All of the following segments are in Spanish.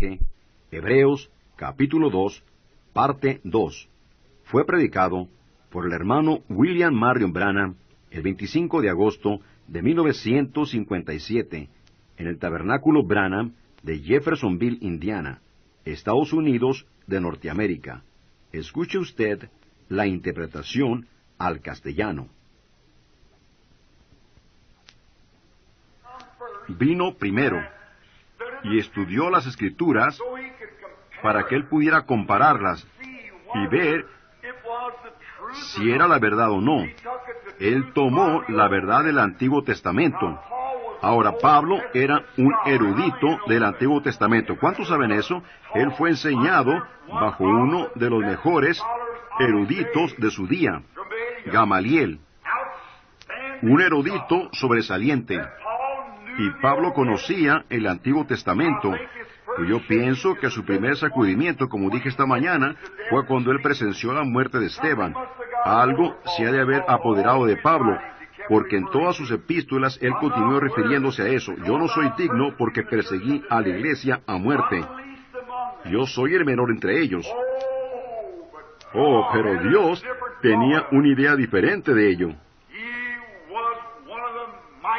mensaje, Hebreos capítulo 2, parte 2, fue predicado por el hermano William Marion Branham el 25 de agosto de 1957 en el Tabernáculo Branham de Jeffersonville, Indiana, Estados Unidos de Norteamérica. Escuche usted la interpretación al castellano. Vino primero y estudió las Escrituras para que él pudiera compararlas y ver si era la verdad o no. Él tomó la verdad del Antiguo Testamento. Ahora, Pablo era un erudito del Antiguo Testamento. ¿Cuántos saben eso? Él fue enseñado bajo uno de los mejores eruditos de su día, Gamaliel, un erudito sobresaliente. Y Pablo conocía el Antiguo Testamento. Y yo pienso que su primer sacudimiento, como dije esta mañana, fue cuando él presenció la muerte de Esteban. Algo se ha de haber apoderado de Pablo, porque en todas sus epístolas él continuó refiriéndose a eso. Yo no soy digno porque perseguí a la iglesia a muerte. Yo soy el menor entre ellos. Oh, pero Dios tenía una idea diferente de ello.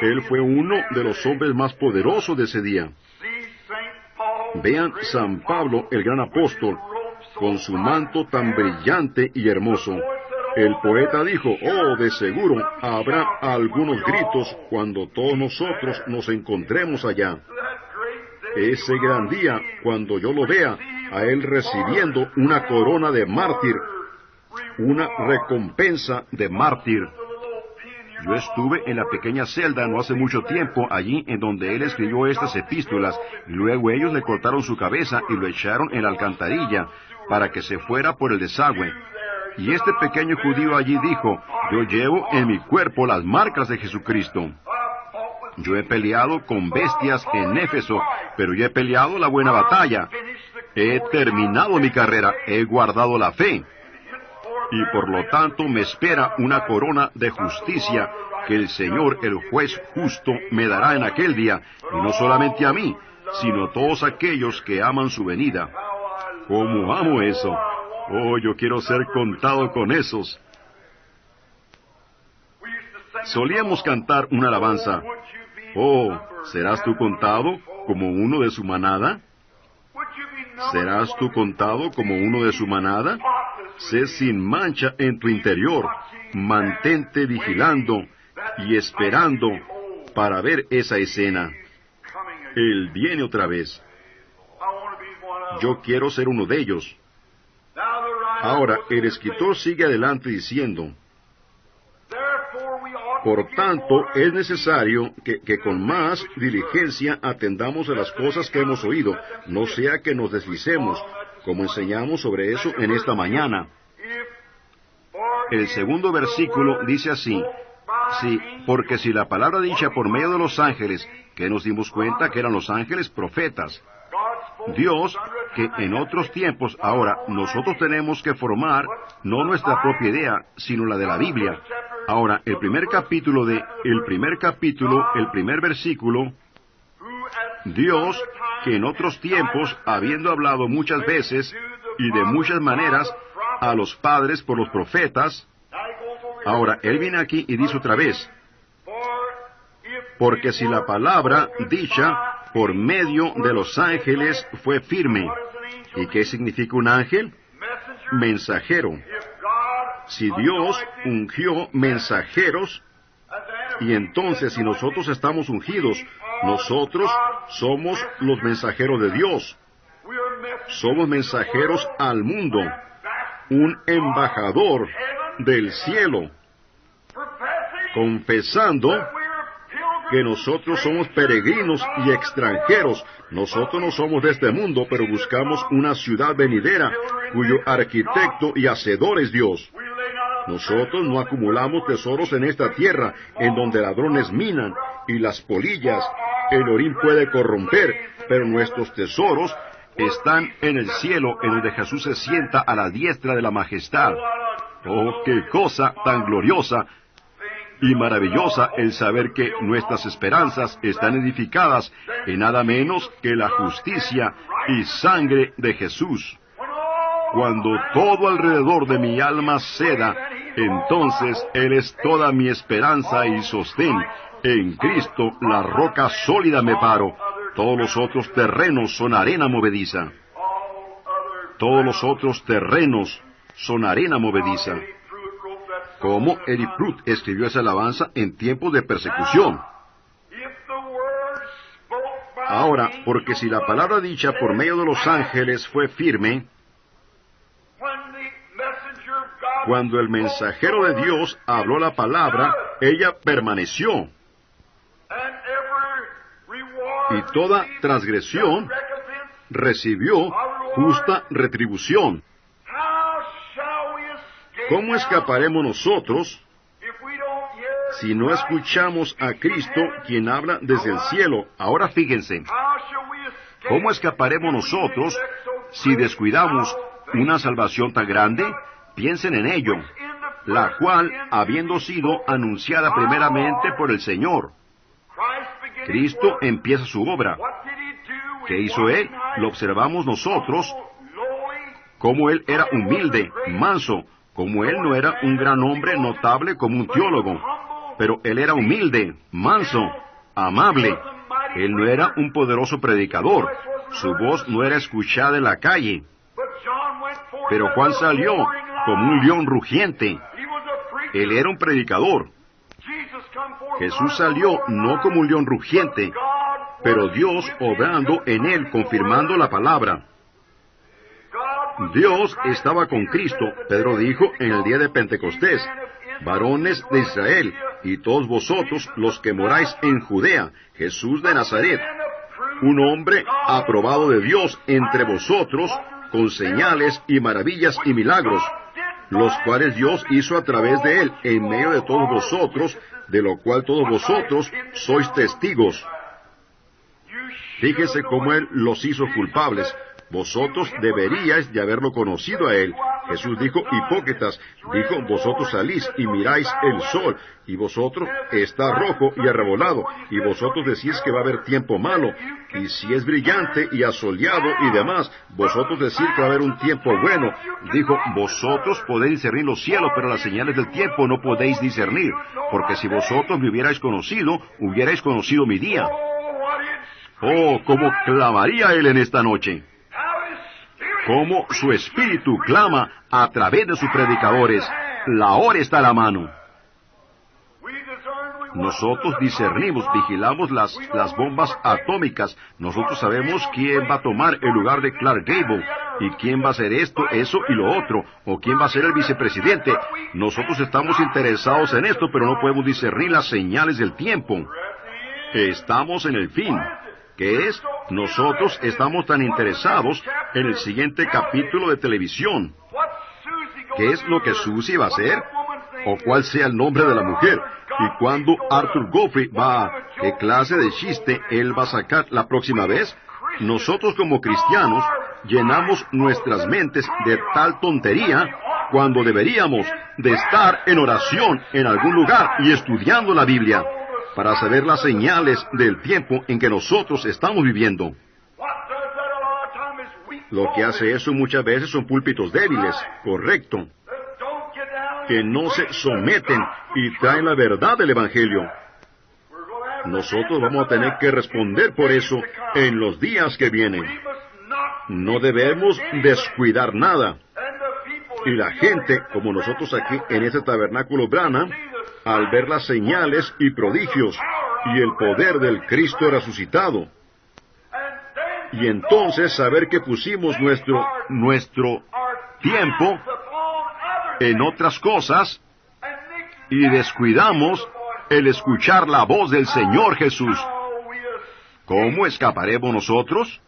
Él fue uno de los hombres más poderosos de ese día. Vean San Pablo, el gran apóstol, con su manto tan brillante y hermoso. El poeta dijo, oh, de seguro habrá algunos gritos cuando todos nosotros nos encontremos allá. Ese gran día, cuando yo lo vea, a él recibiendo una corona de mártir, una recompensa de mártir. Yo estuve en la pequeña celda no hace mucho tiempo, allí en donde él escribió estas epístolas, y luego ellos le cortaron su cabeza y lo echaron en la alcantarilla, para que se fuera por el desagüe. Y este pequeño judío allí dijo, yo llevo en mi cuerpo las marcas de Jesucristo. Yo he peleado con bestias en Éfeso, pero yo he peleado la buena batalla. He terminado mi carrera, he guardado la fe. Y por lo tanto me espera una corona de justicia que el Señor, el juez justo, me dará en aquel día, y no solamente a mí, sino a todos aquellos que aman su venida. ¿Cómo amo eso? Oh, yo quiero ser contado con esos. Solíamos cantar una alabanza. Oh, ¿serás tú contado como uno de su manada? ¿Serás tú contado como uno de su manada? Sé sin mancha en tu interior. Mantente vigilando y esperando para ver esa escena. Él viene otra vez. Yo quiero ser uno de ellos. Ahora, el escritor sigue adelante diciendo, por tanto, es necesario que con más diligencia atendamos a las cosas que hemos oído, no sea que nos deslicemos, como enseñamos sobre eso en esta mañana. El segundo versículo dice así, sí, porque si la palabra dicha por medio de los ángeles, que nos dimos cuenta que eran los ángeles profetas, Dios, que en otros tiempos, ahora, nosotros tenemos que formar, no nuestra propia idea, sino la de la Biblia. Ahora, el primer versículo, Dios, que en otros tiempos, habiendo hablado muchas veces y de muchas maneras a los padres por los profetas, ahora, él viene aquí y dice otra vez, porque si la palabra dicha por medio de los ángeles fue firme. ¿Y qué significa un ángel? Mensajero. Si Dios ungió mensajeros, y entonces si nosotros estamos ungidos, nosotros somos los mensajeros de Dios. Somos mensajeros al mundo, un embajador del cielo, confesando que nosotros somos peregrinos y extranjeros. Nosotros no somos de este mundo, pero buscamos una ciudad venidera, cuyo arquitecto y hacedor es Dios. Nosotros no acumulamos tesoros en esta tierra, en donde ladrones minan, y las polillas, el orín puede corromper, pero nuestros tesoros están en el cielo, en donde Jesús se sienta a la diestra de la majestad. ¡Oh, qué cosa tan gloriosa! y maravillosa el saber que nuestras esperanzas están edificadas en nada menos que la justicia y sangre de Jesús. Cuando todo alrededor de mi alma ceda, entonces Él es toda mi esperanza y sostén. En Cristo, la roca sólida me paro. Todos los otros terrenos son arena movediza. Todos los otros terrenos son arena movediza. Como Eddie Pruitt escribió esa alabanza en tiempos de persecución. Ahora, porque si la palabra dicha por medio de los ángeles fue firme, cuando el mensajero de Dios habló la palabra, ella permaneció. Y toda transgresión recibió justa retribución. ¿Cómo escaparemos nosotros si no escuchamos a Cristo, quien habla desde el cielo? Ahora fíjense, ¿cómo escaparemos nosotros si descuidamos una salvación tan grande? Piensen en ello, la cual, habiendo sido anunciada primeramente por el Señor, Cristo empieza su obra. ¿Qué hizo Él? Lo observamos nosotros, como Él era humilde, manso, como Él no era un gran hombre notable como un teólogo, pero Él era humilde, manso, amable. Él no era un poderoso predicador, su voz no era escuchada en la calle. Pero Juan salió como un león rugiente. Él era un predicador. Jesús salió no como un león rugiente, pero Dios obrando en él, confirmando la palabra. Dios estaba con Cristo, Pedro dijo en el día de Pentecostés: varones de Israel, y todos vosotros los que moráis en Judea, Jesús de Nazaret, un hombre aprobado de Dios entre vosotros, con señales y maravillas y milagros, los cuales Dios hizo a través de él, en medio de todos vosotros, de lo cual todos vosotros sois testigos. Fíjense cómo Él los hizo culpables. Vosotros deberíais de haberlo conocido a Él. Jesús dijo: hipócritas, dijo: vosotros salís y miráis el sol, y vosotros está rojo y arrebolado, y vosotros decís que va a haber tiempo malo, y si es brillante y asoleado y demás, vosotros decís que va a haber un tiempo bueno. Dijo: vosotros podéis discernir los cielos, pero las señales del tiempo no podéis discernir, porque si vosotros me hubierais conocido mi día. Oh, cómo clamaría Él en esta noche. Cómo su espíritu clama a través de sus predicadores. La hora está a la mano. Nosotros discernimos, vigilamos las bombas atómicas. Nosotros sabemos quién va a tomar el lugar de Clark Gable, y quién va a hacer esto, eso y lo otro, o quién va a ser el vicepresidente. Nosotros estamos interesados en esto, pero no podemos discernir las señales del tiempo. Estamos en el fin. ¿Qué es? Nosotros estamos tan interesados en el siguiente capítulo de televisión. ¿Qué es lo que Susie va a hacer? ¿O cuál sea el nombre de la mujer? ¿Y cuándo Arthur Godfrey va? ¿Qué clase de chiste él va a sacar la próxima vez? Nosotros como cristianos llenamos nuestras mentes de tal tontería cuando deberíamos de estar en oración en algún lugar y estudiando la Biblia para saber las señales del tiempo en que nosotros estamos viviendo. Lo que hace eso muchas veces son púlpitos débiles, correcto, que no se someten y traen la verdad del Evangelio. Nosotros vamos a tener que responder por eso en los días que vienen. No debemos descuidar nada. Y la gente, como nosotros aquí en este tabernáculo Branham, al ver las señales y prodigios y el poder del Cristo resucitado, y entonces saber que pusimos nuestro tiempo en otras cosas y descuidamos el escuchar la voz del Señor Jesús. ¿Cómo escaparemos nosotros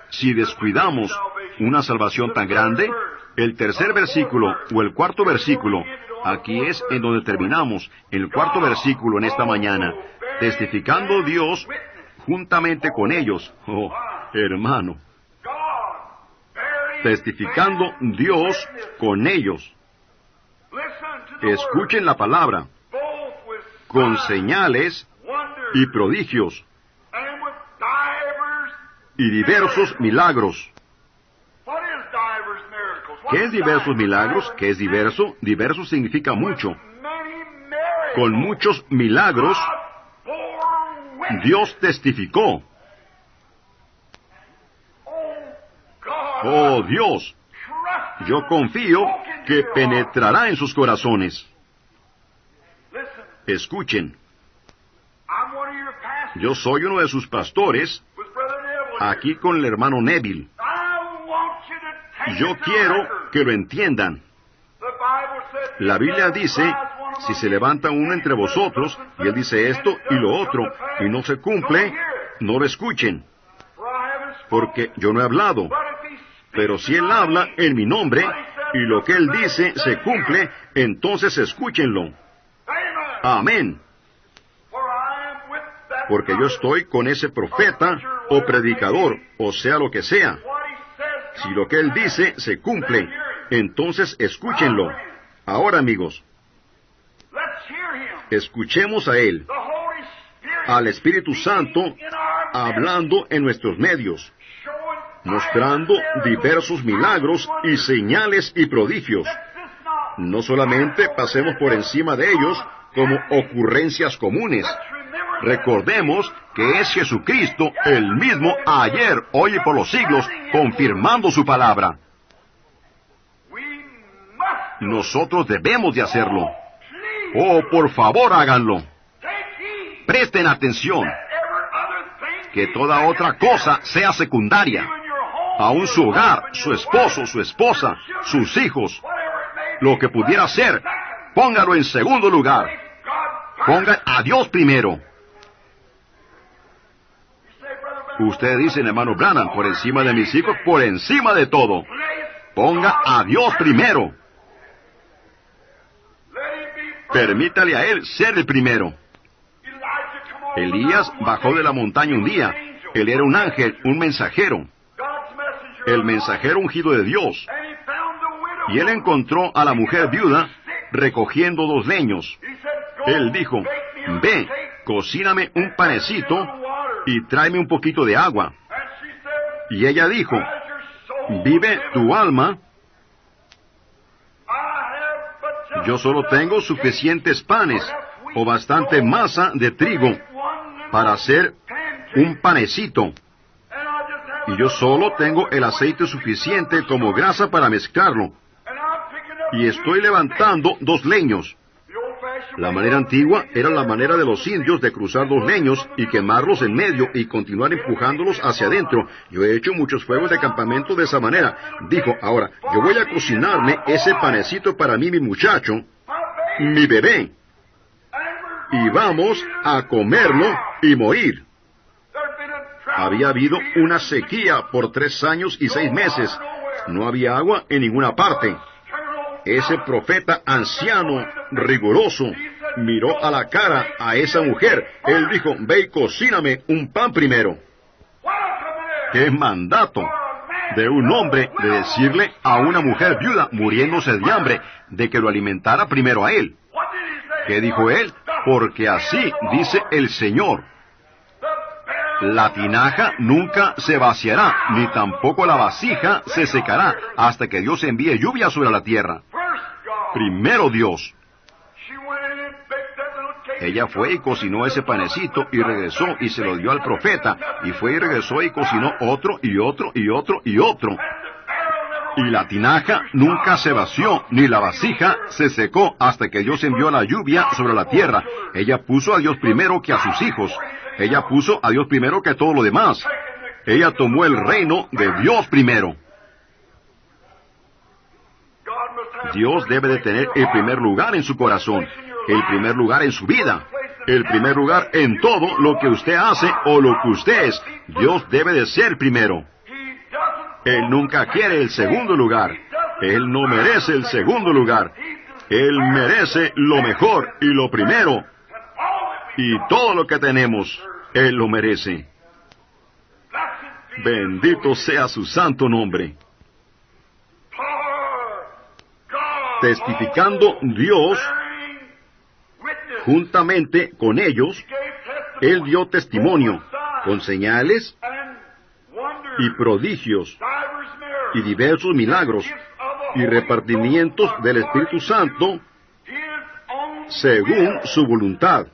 si descuidamos una salvación tan grande? El tercer versículo o el cuarto versículo, aquí es en donde terminamos, el cuarto versículo en esta mañana, testificando Dios juntamente con ellos. Oh, hermano, testificando Dios con ellos. Escuchen la palabra. con señales y prodigios y diversos milagros. ¿Qué es diversos milagros? ¿Qué es diverso? Diverso significa mucho. Con muchos milagros, Dios testificó. Oh Dios, yo confío que penetrará en sus corazones. Escuchen, yo soy uno de sus pastores, aquí con el hermano Neville. Yo quiero que lo entiendan. La Biblia dice, si se levanta uno entre vosotros, y él dice esto y lo otro, y no se cumple, no lo escuchen, porque yo no he hablado. Pero si él habla en mi nombre, y lo que él dice se cumple, entonces escúchenlo. Amén. Porque yo estoy con ese profeta o predicador, o sea lo que sea. Si lo que él dice se cumple, entonces escúchenlo. Ahora, amigos, escuchemos a él, al Espíritu Santo, hablando en nuestros medios, mostrando diversos milagros y señales y prodigios. No solamente pasemos por encima de ellos como ocurrencias comunes. Recordemos que es Jesucristo el mismo ayer, hoy y por los siglos, confirmando su palabra. Nosotros debemos de hacerlo. Oh, por favor, háganlo. Presten atención. Que toda otra cosa sea secundaria. Aún su hogar, su esposo, su esposa, sus hijos, lo que pudiera ser, póngalo en segundo lugar. Pongan a Dios primero. Usted dice, hermano Branham, por encima de mis hijos, por encima de todo. Ponga a Dios primero. Permítale a Él ser el primero. Elías bajó de la montaña un día. Él era un ángel, un mensajero. El mensajero ungido de Dios. Y él encontró a la mujer viuda recogiendo 2 leños. Él dijo, ve, cocíname un panecito y tráeme un poquito de agua. Y ella dijo, vive tu alma, yo solo tengo suficientes panes o bastante masa de trigo para hacer un panecito. Y yo solo tengo el aceite suficiente como grasa para mezclarlo. Y estoy levantando 2 leños. La manera antigua era la manera de los indios de cruzar 2 leños y quemarlos en medio y continuar empujándolos hacia adentro. Yo he hecho muchos fuegos de campamento de esa manera. Dijo, ahora, yo voy a cocinarme ese panecito para mí, mi muchacho, mi bebé. Y vamos a comerlo y morir. Había habido una sequía por 3 años y 6 meses. No había agua en ninguna parte. Ese profeta anciano, riguroso, miró a la cara a esa mujer. Él dijo, ve y cocíname un pan primero. ¡Qué mandato de un hombre de decirle a una mujer viuda, muriéndose de hambre, de que lo alimentara primero a él! ¿Qué dijo él? Porque así dice el Señor. La tinaja nunca se vaciará, ni tampoco la vasija se secará, hasta que Dios envíe lluvia sobre la tierra. Primero Dios. Ella fue y cocinó ese panecito y regresó y se lo dio al profeta, y fue y regresó y cocinó otro y otro y otro y otro. Y la tinaja nunca se vació, ni la vasija se secó, hasta que Dios envió la lluvia sobre la tierra. Ella puso a Dios primero que a sus hijos. Ella puso a Dios primero que todo lo demás. Ella tomó el reino de Dios primero. Dios debe de tener el primer lugar en su corazón, el primer lugar en su vida, el primer lugar en todo lo que usted hace o lo que usted es. Dios debe de ser primero. Él nunca quiere el segundo lugar. Él no merece el segundo lugar. Él merece lo mejor y lo primero. Y todo lo que tenemos, Él lo merece. Bendito sea su santo nombre. Testificando Dios Juntamente con ellos, Él dio testimonio con señales y prodigios y diversos milagros y repartimientos del Espíritu Santo según su voluntad.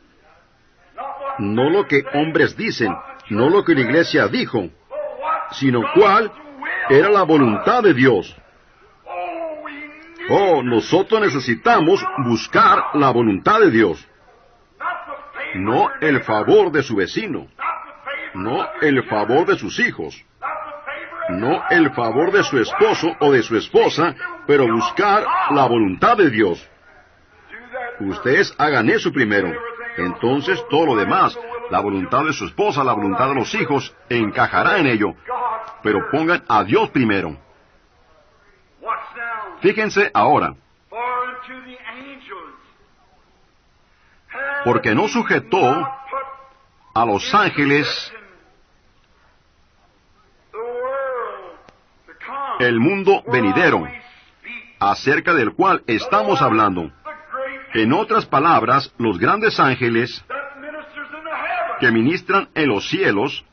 No lo que hombres dicen, no lo que la iglesia dijo, sino cuál era la voluntad de Dios. Oh, nosotros necesitamos buscar la voluntad de Dios. No el favor de su vecino, no el favor de sus hijos, no el favor de su esposo o de su esposa, pero buscar la voluntad de Dios. Ustedes hagan eso primero, entonces todo lo demás, la voluntad de su esposa, la voluntad de los hijos, encajará en ello, pero pongan a Dios primero. Fíjense ahora, porque no sujetó a los ángeles el mundo venidero, acerca del cual estamos hablando. En otras palabras, los grandes ángeles que ministran en los cielos,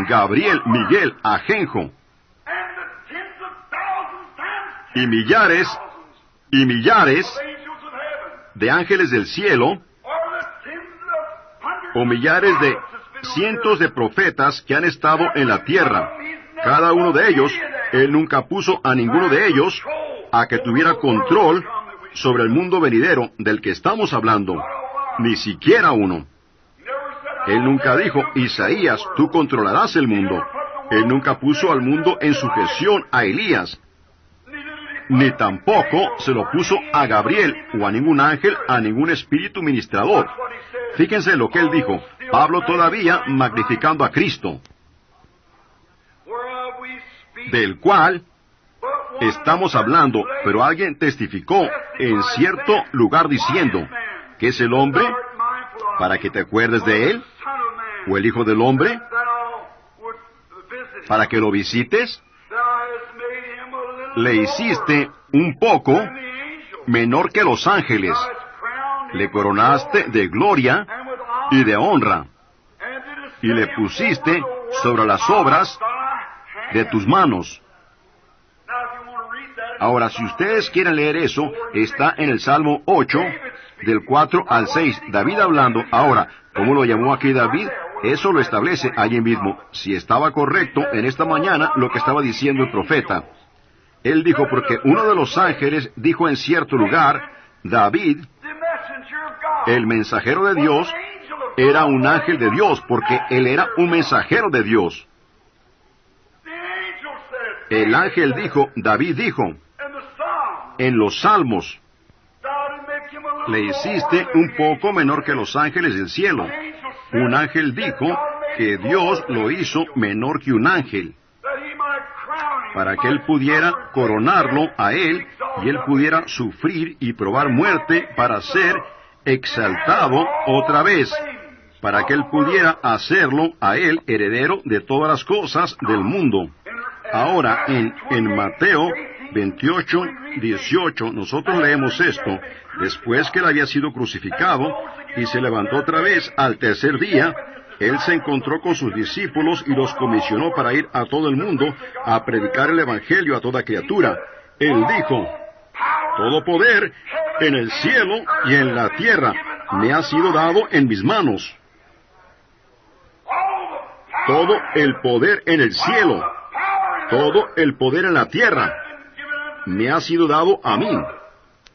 Gabriel, Miguel, Ajenjo, y millares de ángeles del cielo, o millares de cientos de profetas que han estado en la tierra. Cada uno de ellos, Él nunca puso a ninguno de ellos a que tuviera control sobre el mundo venidero del que estamos hablando, ni siquiera uno. Él nunca dijo, Isaías, tú controlarás el mundo. Él nunca puso al mundo en sujeción a Elías, ni tampoco se lo puso a Gabriel o a ningún ángel, a ningún espíritu ministrador. Fíjense lo que él dijo, Pablo todavía magnificando a Cristo, del cual estamos hablando, pero alguien testificó en cierto lugar diciendo, ¿qué es el hombre para que te acuerdes de él? ¿O el Hijo del hombre para que lo visites? Le hiciste un poco menor que los ángeles, le coronaste de gloria y de honra, y le pusiste sobre las obras de tus manos. Ahora, si ustedes quieren leer eso, está en el Salmo 8, del 4 al 6, David hablando. Ahora, ¿cómo lo llamó aquí David? Eso lo establece allí mismo, si estaba correcto en esta mañana lo que estaba diciendo el profeta. Él dijo, porque uno de los ángeles dijo en cierto lugar, David, el mensajero de Dios, era un ángel de Dios, porque él era un mensajero de Dios. El ángel dijo, David dijo, en los Salmos, le hiciste un poco menor que los ángeles del cielo. Un ángel dijo que Dios lo hizo menor que un ángel, para que él pudiera coronarlo a él, y él pudiera sufrir y probar muerte para ser exaltado otra vez, para que él pudiera hacerlo a él heredero de todas las cosas del mundo. Ahora, en Mateo 28, 18, nosotros leemos esto, después que él había sido crucificado y se levantó otra vez al tercer día, él se encontró con sus discípulos y los comisionó para ir a todo el mundo a predicar el Evangelio a toda criatura. Él dijo, todo poder en el cielo y en la tierra me ha sido dado en mis manos. Todo el poder en el cielo, todo el poder en la tierra me ha sido dado a mí.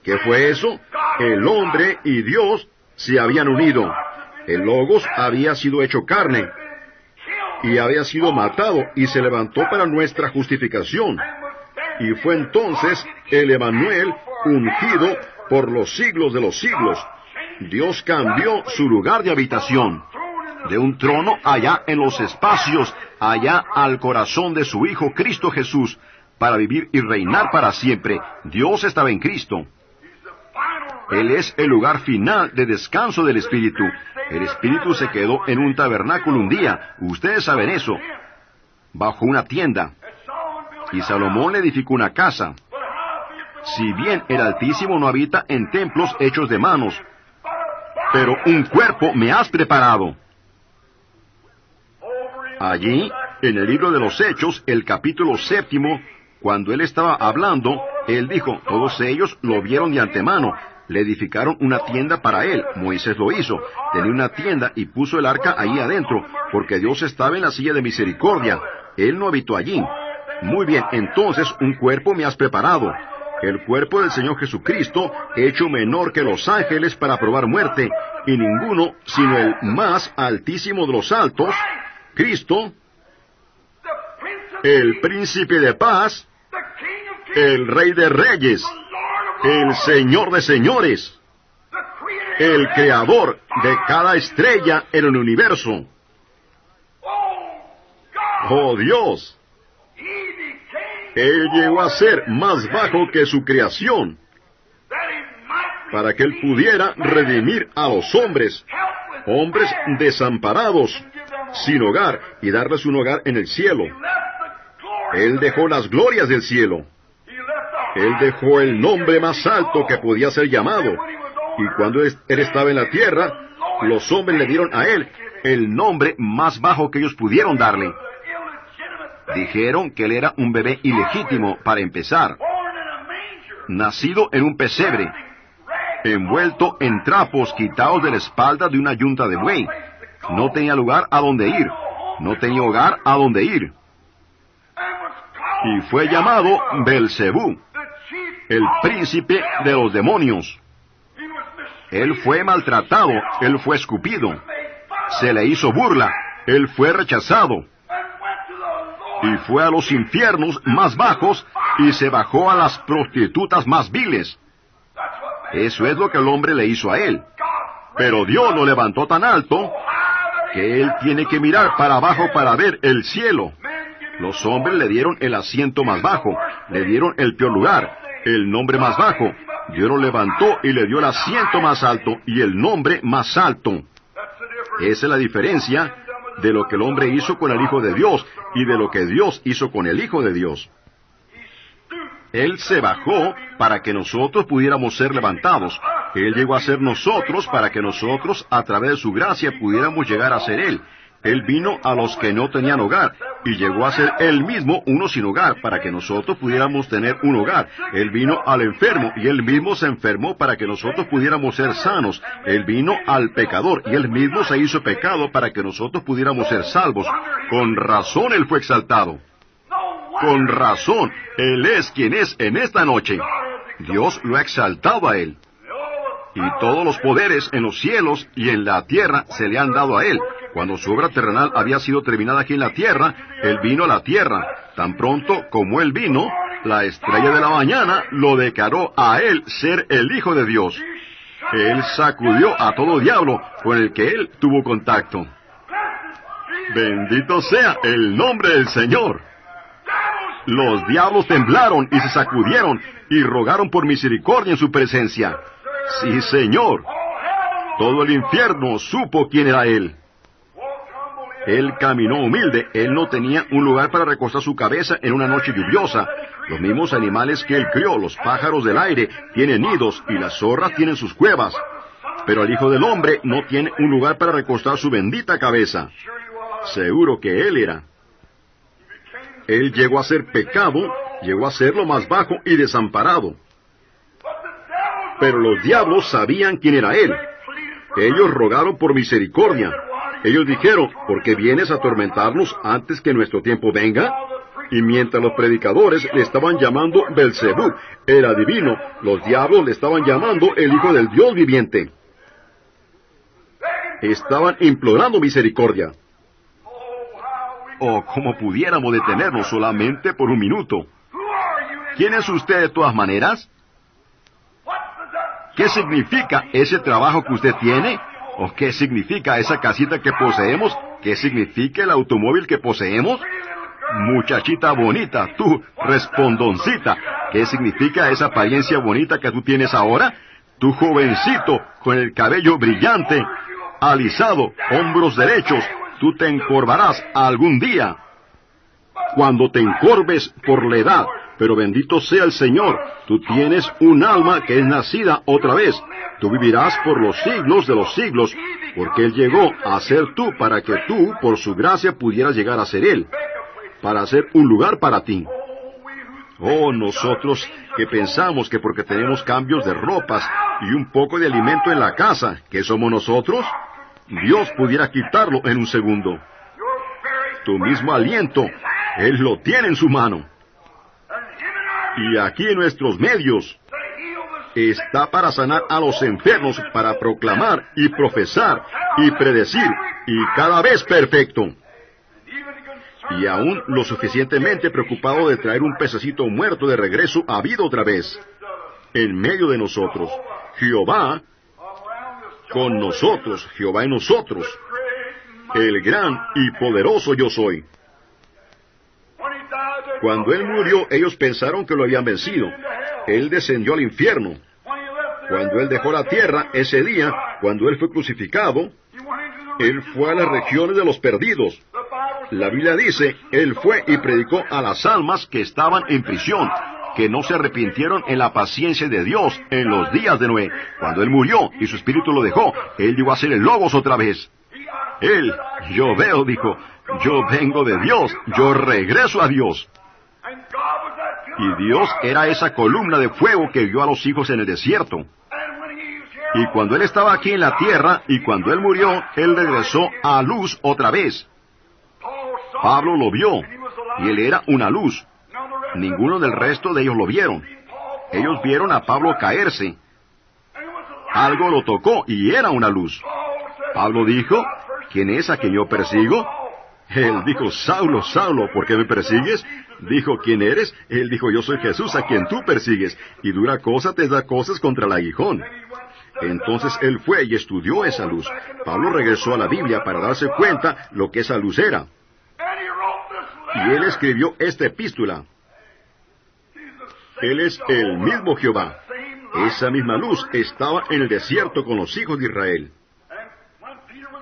¿Qué fue eso? El hombre y Dios se habían unido. El Logos había sido hecho carne y había sido matado y se levantó para nuestra justificación. Y fue entonces el Emanuel ungido por los siglos de los siglos. Dios cambió su lugar de habitación de un trono allá en los espacios, allá al corazón de su Hijo Cristo Jesús, para vivir y reinar para siempre. Dios estaba en Cristo. Él es el lugar final de descanso del Espíritu. El Espíritu se quedó en un tabernáculo un día, ustedes saben eso, bajo una tienda. Y Salomón le edificó una casa. Si bien el Altísimo no habita en templos hechos de manos, pero un cuerpo me has preparado. Allí, en el libro de los Hechos, el capítulo 7, cuando él estaba hablando, él dijo, todos ellos lo vieron de antemano, le edificaron una tienda para él. Moisés lo hizo, tenía una tienda y puso el arca ahí adentro, porque Dios estaba en la silla de misericordia. Él no habitó allí. Muy bien, entonces un cuerpo me has preparado. El cuerpo del Señor Jesucristo, hecho menor que los ángeles para probar muerte, y ninguno sino el más altísimo de los altos, Cristo, el príncipe de paz, el rey de reyes, el señor de señores, el creador de cada estrella en el universo. ¡Oh Dios! Él llegó a ser más bajo que su creación, para que Él pudiera redimir a los hombres, hombres desamparados, sin hogar, y darles un hogar en el cielo. Él dejó las glorias del cielo. Él dejó el nombre más alto que podía ser llamado. Y cuando Él estaba en la tierra, los hombres le dieron a Él el nombre más bajo que ellos pudieron darle. Dijeron que Él era un bebé ilegítimo, para empezar. Nacido en un pesebre, envuelto en trapos quitados de la espalda de una yunta de buey. No tenía lugar a donde ir. No tenía hogar a donde ir. Y fue llamado Belcebú, el príncipe de los demonios. Él fue maltratado, él fue escupido, se le hizo burla, él fue rechazado, y fue a los infiernos más bajos, y se bajó a las prostitutas más viles. Eso es lo que el hombre le hizo a él. Pero Dios lo levantó tan alto, que él tiene que mirar para abajo para ver el cielo. Los hombres le dieron el asiento más bajo, le dieron el peor lugar, el nombre más bajo. Dios lo levantó y le dio el asiento más alto y el nombre más alto. Esa es la diferencia de lo que el hombre hizo con el Hijo de Dios y de lo que Dios hizo con el Hijo de Dios. Él se bajó para que nosotros pudiéramos ser levantados. Él llegó a ser nosotros para que nosotros, a través de su gracia, pudiéramos llegar a ser Él. Él vino a los que no tenían hogar, y llegó a ser Él mismo uno sin hogar, para que nosotros pudiéramos tener un hogar. Él vino al enfermo, y Él mismo se enfermó para que nosotros pudiéramos ser sanos. Él vino al pecador, y Él mismo se hizo pecado para que nosotros pudiéramos ser salvos. Con razón Él fue exaltado. Con razón, Él es quien es en esta noche. Dios lo ha exaltado a Él. Y todos los poderes en los cielos y en la tierra se le han dado a Él. Cuando su obra terrenal había sido terminada aquí en la tierra, Él vino a la tierra. Tan pronto como Él vino, la estrella de la mañana lo declaró a Él ser el Hijo de Dios. Él sacudió a todo diablo con el que Él tuvo contacto. Bendito sea el nombre del Señor. Los diablos temblaron y se sacudieron y rogaron por misericordia en su presencia. Sí, Señor. Todo el infierno supo quién era Él. Él caminó humilde. Él no tenía un lugar para recostar su cabeza en una noche lluviosa. Los mismos animales que Él crió, los pájaros del aire, tienen nidos y las zorras tienen sus cuevas. Pero el Hijo del Hombre no tiene un lugar para recostar su bendita cabeza. Seguro que Él era. Él llegó a ser pecado, llegó a ser lo más bajo y desamparado. Pero los diablos sabían quién era Él. Ellos rogaron por misericordia. Ellos dijeron, ¿por qué vienes a atormentarnos antes que nuestro tiempo venga? Y mientras los predicadores le estaban llamando Belcebú, el adivino, los diablos le estaban llamando el Hijo del Dios viviente. Estaban implorando misericordia. Oh, cómo pudiéramos detenernos solamente por un minuto. ¿Quién es usted de todas maneras? ¿Qué significa ese trabajo que usted tiene? ¿O qué significa esa casita que poseemos? ¿Qué significa el automóvil que poseemos? Muchachita bonita, tú, respondoncita, ¿qué significa esa apariencia bonita que tú tienes ahora? Tú jovencito, con el cabello brillante, alisado, hombros derechos, tú te encorvarás algún día. Cuando te encorves por la edad, Pero bendito sea el Señor, tú tienes un alma que es nacida otra vez. Tú vivirás por los siglos de los siglos, porque Él llegó a ser tú para que tú, por su gracia, pudieras llegar a ser Él, para hacer un lugar para ti. Oh, nosotros que pensamos que porque tenemos cambios de ropas y un poco de alimento en la casa, ¿qué somos nosotros? Dios pudiera quitarlo en un segundo. Tu mismo aliento, Él lo tiene en su mano. Y aquí en nuestros medios está para sanar a los enfermos, para proclamar y profesar y predecir, y cada vez perfecto. Y aún lo suficientemente preocupado de traer un pececito muerto de regreso a vida otra vez, en medio de nosotros. Jehová con nosotros, Jehová en nosotros, el gran y poderoso yo soy. Cuando Él murió, ellos pensaron que lo habían vencido. Él descendió al infierno. Cuando Él dejó la tierra, ese día, cuando Él fue crucificado, Él fue a las regiones de los perdidos. La Biblia dice, Él fue y predicó a las almas que estaban en prisión, que no se arrepintieron en la paciencia de Dios en los días de Noé. Cuando Él murió y su espíritu lo dejó, Él llegó a ser el Logos otra vez. Él, yo veo, dijo, yo vengo de Dios, yo regreso a Dios. Y Dios era esa columna de fuego que guió a los hijos en el desierto. Y cuando Él estaba aquí en la tierra, y cuando Él murió, Él regresó a luz otra vez. Pablo lo vio, y él era una luz. Ninguno del resto de ellos lo vieron. Ellos vieron a Pablo caerse. Algo lo tocó, y era una luz. Pablo dijo, ¿quién es a quien yo persigo? Él dijo, Saulo, Saulo, ¿por qué me persigues? Dijo, ¿quién eres? Él dijo, yo soy Jesús a quien tú persigues, y dura cosa te da cosas contra el aguijón. Entonces él fue y estudió esa luz. Pablo regresó a la Biblia para darse cuenta lo que esa luz era. Y él escribió esta epístola. Él es el mismo Jehová. Esa misma luz estaba en el desierto con los hijos de Israel.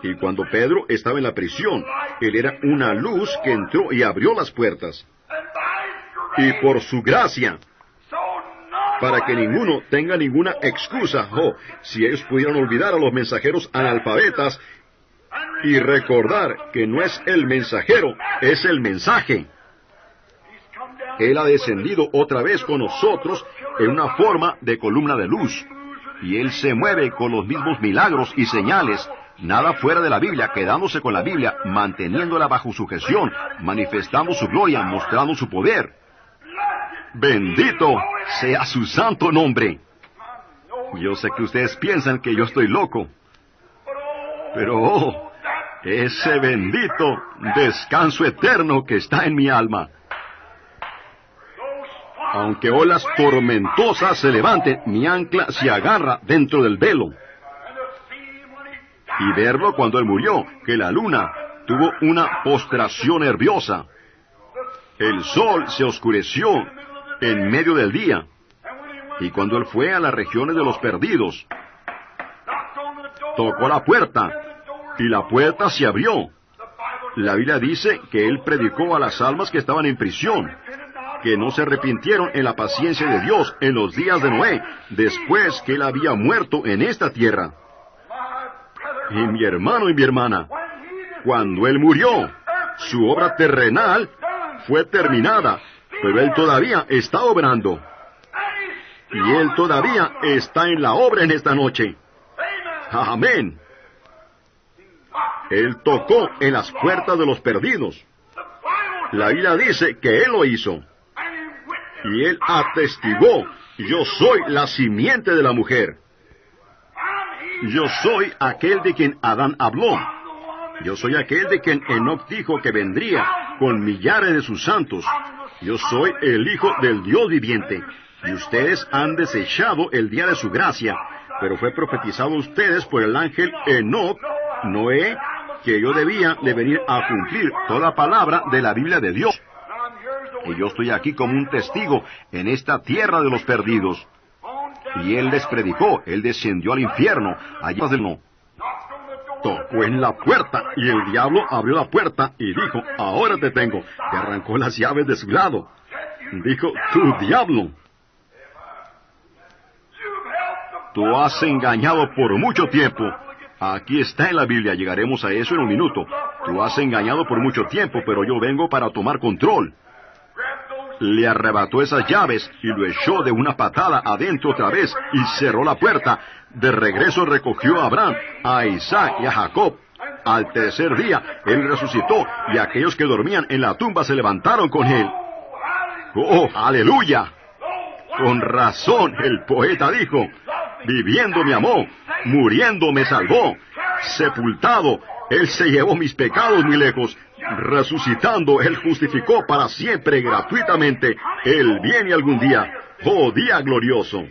Y cuando Pedro estaba en la prisión, él era una luz que entró y abrió las puertas. Y por su gracia, para que ninguno tenga ninguna excusa, si ellos pudieran olvidar a los mensajeros analfabetas y recordar que no es el mensajero, es el mensaje. Él ha descendido otra vez con nosotros en una forma de columna de luz. Y Él se mueve con los mismos milagros y señales, nada fuera de la Biblia, quedándose con la Biblia, manteniéndola bajo sujeción, manifestando su gloria, mostrando su poder. Bendito sea su santo nombre. Yo sé que ustedes piensan que yo estoy loco, pero ese bendito descanso eterno que está en mi alma. Aunque olas tormentosas se levanten, mi ancla se agarra dentro del velo. Y verlo cuando Él murió, que la luna tuvo una postración nerviosa. El sol se oscureció en medio del día. Y cuando Él fue a las regiones de los perdidos, tocó la puerta, y la puerta se abrió. La Biblia dice que Él predicó a las almas que estaban en prisión, que no se arrepintieron en la paciencia de Dios en los días de Noé, después que Él había muerto en esta tierra. Y mi hermano y mi hermana, cuando Él murió, su obra terrenal fue terminada, pero Él todavía está obrando. Y Él todavía está en la obra en esta noche. Amén. Él tocó en las puertas de los perdidos. La Biblia dice que Él lo hizo. Y Él atestiguó, yo soy la simiente de la mujer. Yo soy aquel de quien Adán habló. Yo soy aquel de quien Enoc dijo que vendría con millares de sus santos. Yo soy el Hijo del Dios viviente. Y ustedes han desechado el día de su gracia, pero fue profetizado a ustedes por el ángel Enoc, Noé, que yo debía de venir a cumplir toda palabra de la Biblia de Dios. Y yo estoy aquí como un testigo en esta tierra de los perdidos. Y Él les predicó, Él descendió al infierno, allá del no. Tocó en la puerta, y el diablo abrió la puerta y dijo, ahora te tengo. Y arrancó las llaves de su lado. Dijo, tú diablo, tú has engañado por mucho tiempo. Aquí está en la Biblia, llegaremos a eso en un minuto. Tú has engañado por mucho tiempo, pero yo vengo para tomar control. Le arrebató esas llaves y lo echó de una patada adentro otra vez y cerró la puerta. De regreso recogió a Abraham, a Isaac y a Jacob. Al tercer día, él resucitó y aquellos que dormían en la tumba se levantaron con él. ¡Oh, aleluya! Con razón, el poeta dijo, viviendo me amó, muriendo me salvó, sepultado, él se llevó mis pecados muy lejos, resucitando, él justificó para siempre gratuitamente, él viene algún día, oh día glorioso.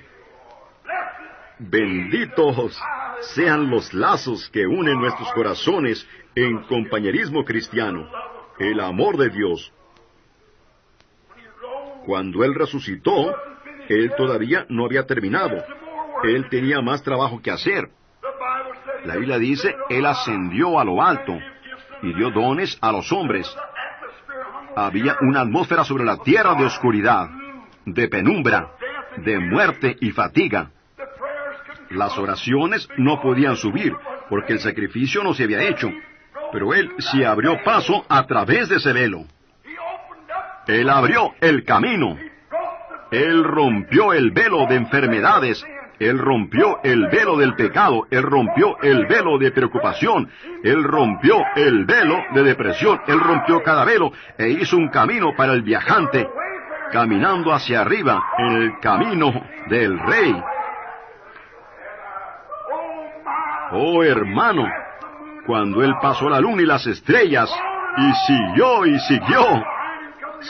Benditos sean los lazos que unen nuestros corazones en compañerismo cristiano, el amor de Dios. Cuando él resucitó, él todavía no había terminado. Él tenía más trabajo que hacer. La Biblia dice, él ascendió a lo alto y dio dones a los hombres. Había una atmósfera sobre la tierra de oscuridad, de penumbra, de muerte y fatiga. Las oraciones no podían subir, porque el sacrificio no se había hecho, pero él se abrió paso a través de ese velo. Él abrió el camino. Él rompió el velo de enfermedades. Él rompió el velo del pecado. Él rompió el velo de preocupación. Él rompió el velo de depresión. Él rompió cada velo e hizo un camino para el viajante, caminando hacia arriba en el camino del Rey. Oh, hermano, cuando él pasó la luna y las estrellas, y siguió.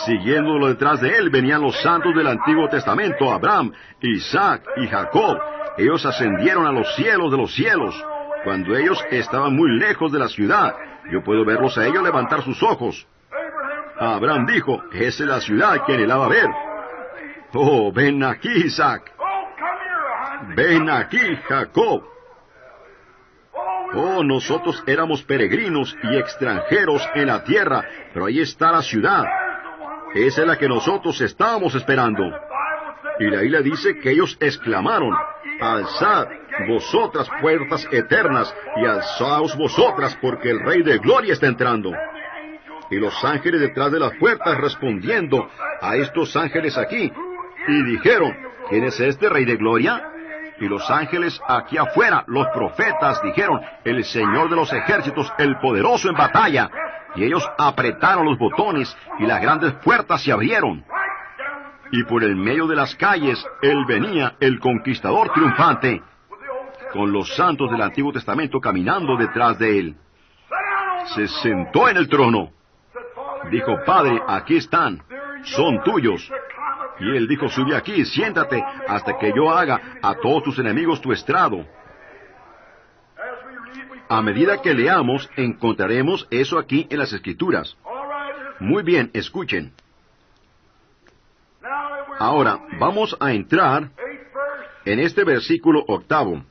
Siguiéndolo detrás de él venían los santos del Antiguo Testamento, Abraham, Isaac y Jacob. Ellos ascendieron a los cielos de los cielos, cuando ellos estaban muy lejos de la ciudad. Yo puedo verlos a ellos levantar sus ojos. Abraham dijo, esa es la ciudad que anhelaba ver. Oh, ven aquí, Isaac. Ven aquí, Jacob. Oh, nosotros éramos peregrinos y extranjeros en la tierra, pero ahí está la ciudad. Esa es la que nosotros estábamos esperando. Y la Biblia dice que ellos exclamaron, alzad vosotras puertas eternas, y alzaos vosotras, porque el Rey de Gloria está entrando. Y los ángeles detrás de las puertas respondiendo a estos ángeles aquí, y dijeron, ¿quién es este Rey de Gloria? Y los ángeles aquí afuera, los profetas, dijeron, el Señor de los ejércitos, el poderoso en batalla. Y ellos apretaron los botones, y las grandes puertas se abrieron. Y por el medio de las calles, él venía, el conquistador triunfante, con los santos del Antiguo Testamento caminando detrás de él. Se sentó en el trono. Dijo, Padre, aquí están, son tuyos. Y él dijo, sube aquí, siéntate, hasta que yo haga a todos tus enemigos tu estrado. A medida que leamos, encontraremos eso aquí en las Escrituras. Muy bien, escuchen. Ahora, vamos a entrar en este versículo 8.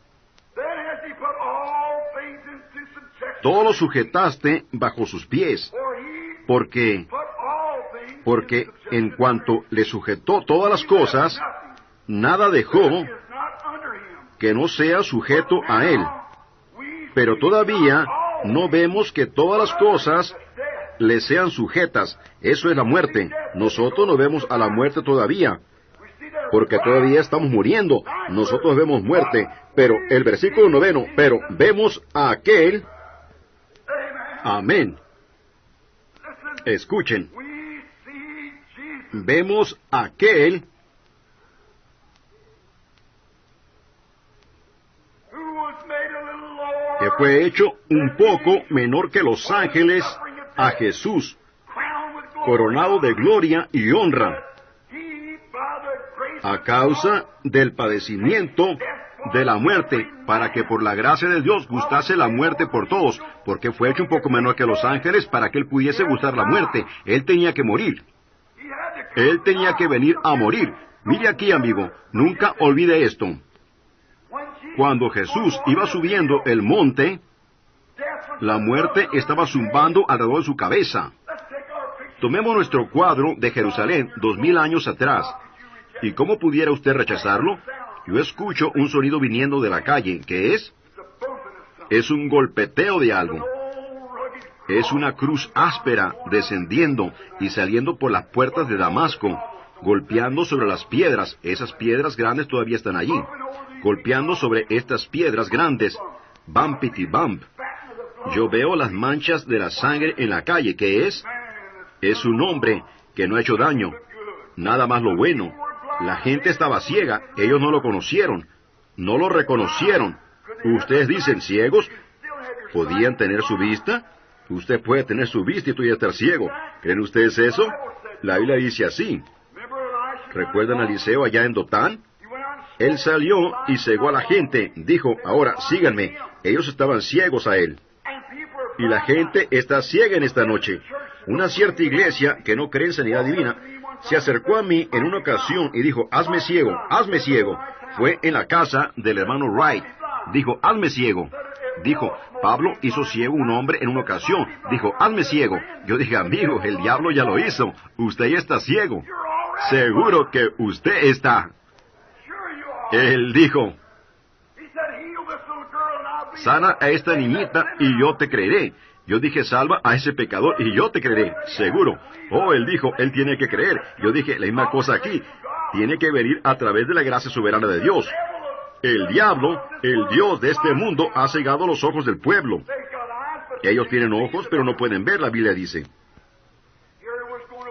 Todo lo sujetaste bajo sus pies, porque en cuanto le sujetó todas las cosas, nada dejó que no sea sujeto a él. Pero todavía no vemos que todas las cosas le sean sujetas. Eso es la muerte. Nosotros no vemos a la muerte todavía, porque todavía estamos muriendo. Nosotros vemos muerte, pero el versículo 9, pero vemos a aquel. Amén. Escuchen. Vemos a aquel que fue hecho un poco menor que los ángeles, a Jesús, coronado de gloria y honra, a causa del padecimiento de la muerte, para que por la gracia de Dios gustase la muerte por todos, porque fue hecho un poco menor que los ángeles para que él pudiese gustar la muerte. Él tenía que morir. Él tenía que venir a morir. Mire aquí, amigo, nunca olvide esto. Cuando Jesús iba subiendo el monte, la muerte estaba zumbando alrededor de su cabeza. Tomemos nuestro cuadro de Jerusalén 2000 años atrás. ¿Y cómo pudiera usted rechazarlo? Yo escucho un sonido viniendo de la calle. ¿Qué es? Es un golpeteo de algo. Es una cruz áspera descendiendo y saliendo por las puertas de Damasco, golpeando sobre las piedras. Esas piedras grandes todavía están allí. Golpeando sobre estas piedras grandes. Bumpity bump. Yo veo las manchas de la sangre en la calle. ¿Qué es? Es un hombre que no ha hecho daño. Nada más lo bueno. La gente estaba ciega. Ellos no lo conocieron. No lo reconocieron. Ustedes dicen ciegos. ¿Podían tener su vista? Usted puede tener su vista y todavía estar ciego. ¿Creen ustedes eso? La Biblia dice así. ¿Recuerdan a Eliseo allá en Dotán? Él salió y cegó a la gente. Dijo, ahora síganme. Ellos estaban ciegos a él. Y la gente está ciega en esta noche. Una cierta iglesia que no cree en sanidad divina se acercó a mí en una ocasión y dijo, hazme ciego, hazme ciego. Fue en la casa del hermano Wright. Dijo, hazme ciego. Dijo, Pablo hizo ciego un hombre en una ocasión. Dijo, hazme ciego. Yo dije, amigo, el diablo ya lo hizo. Usted ya está ciego. Seguro que usted está. Él dijo, sana a esta niñita y yo te creeré. Yo dije, salva a ese pecador y yo te creeré. Seguro. Oh, él dijo, él tiene que creer. Yo dije, la misma cosa aquí. Tiene que venir a través de la gracia soberana de Dios. El diablo, el Dios de este mundo, ha cegado los ojos del pueblo. Ellos tienen ojos, pero no pueden ver, la Biblia dice.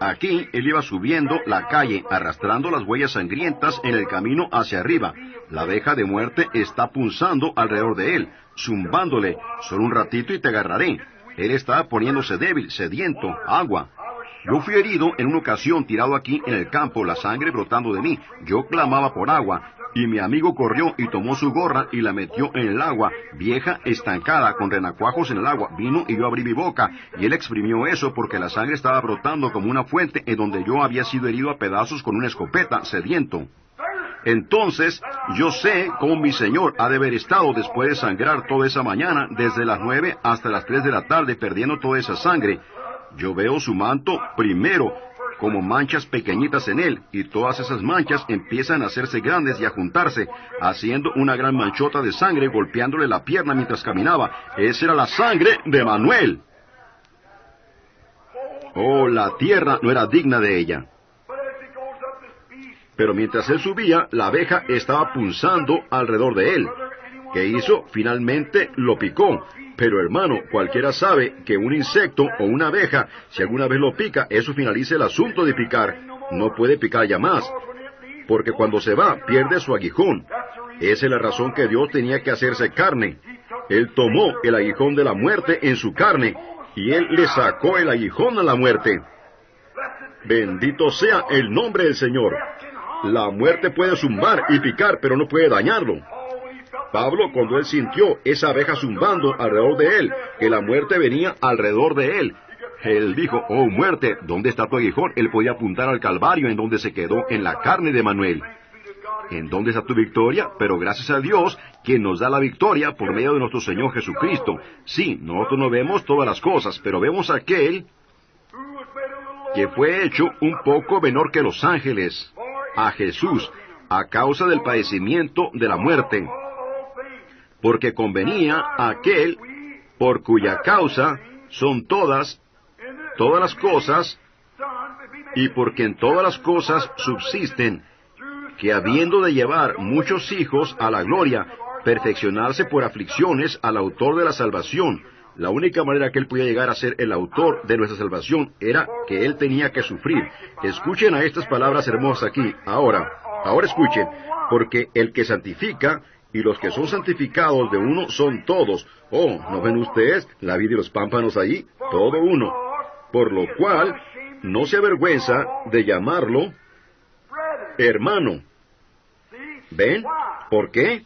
Aquí, él iba subiendo la calle, arrastrando las huellas sangrientas en el camino hacia arriba. La abeja de muerte está punzando alrededor de él, zumbándole, solo un ratito y te agarraré. Él está poniéndose débil, sediento, agua. Yo fui herido en una ocasión, tirado aquí en el campo, la sangre brotando de mí. Yo clamaba por agua. Y mi amigo corrió y tomó su gorra y la metió en el agua, vieja, estancada, con renacuajos en el agua. Vino y yo abrí mi boca, y él exprimió eso porque la sangre estaba brotando como una fuente en donde yo había sido herido a pedazos con una escopeta, sediento. Entonces, yo sé cómo mi Señor ha de haber estado después de sangrar toda esa mañana, desde las 9 hasta las 3 de la tarde, perdiendo toda esa sangre. Yo veo su manto primero, como manchas pequeñitas en él, y todas esas manchas empiezan a hacerse grandes y a juntarse, haciendo una gran manchota de sangre, golpeándole la pierna mientras caminaba. Esa era la sangre de Manuel. Oh, la tierra no era digna de ella. Pero mientras él subía, la abeja estaba punzando alrededor de él. ¿Qué hizo? Finalmente lo picó. Pero hermano, cualquiera sabe que un insecto o una abeja, si alguna vez lo pica, eso finaliza el asunto de picar. No puede picar ya más, porque cuando se va, pierde su aguijón. Esa es la razón que Dios tenía que hacerse carne. Él tomó el aguijón de la muerte en su carne, y Él le sacó el aguijón a la muerte. Bendito sea el nombre del Señor. La muerte puede zumbar y picar, pero no puede dañarlo. Pablo, cuando él sintió esa abeja zumbando alrededor de él, que la muerte venía alrededor de él, él dijo, oh muerte, ¿dónde está tu aguijón? Él podía apuntar al Calvario, en donde se quedó, en la carne de Manuel. ¿En dónde está tu victoria? Pero gracias a Dios, quien nos da la victoria por medio de nuestro Señor Jesucristo. Sí, nosotros no vemos todas las cosas, pero vemos a aquel que fue hecho un poco menor que los ángeles, a Jesús, a causa del padecimiento de la muerte. Porque convenía a aquel por cuya causa son todas las cosas, y porque en todas las cosas subsisten, que habiendo de llevar muchos hijos a la gloria, perfeccionarse por aflicciones al autor de la salvación. La única manera que él podía llegar a ser el autor de nuestra salvación era que él tenía que sufrir. Escuchen a estas palabras hermosas aquí, ahora escuchen, porque el que santifica, y los que son santificados de uno son todos. Oh, ¿no ven ustedes la vid y los pámpanos allí? Todo uno. Por lo cual, no se avergüenza de llamarlo hermano. ¿Ven? ¿Por qué?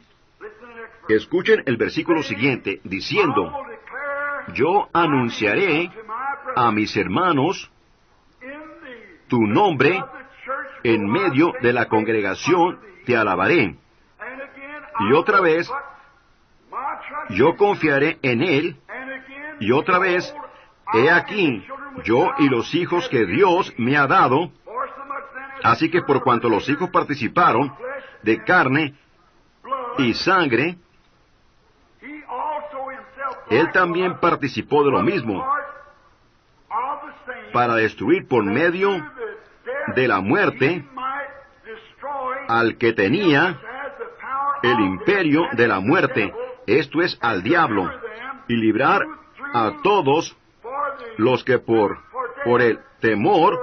Escuchen el versículo siguiente, diciendo, yo anunciaré a mis hermanos tu nombre, en medio de la congregación te alabaré. Y otra vez, yo confiaré en él, y otra vez, he aquí, yo y los hijos que Dios me ha dado. Así que por cuanto los hijos participaron de carne y sangre, Él también participó de lo mismo, para destruir por medio de la muerte al que tenía el imperio de la muerte, esto es, al diablo, y librar a todos los que por el temor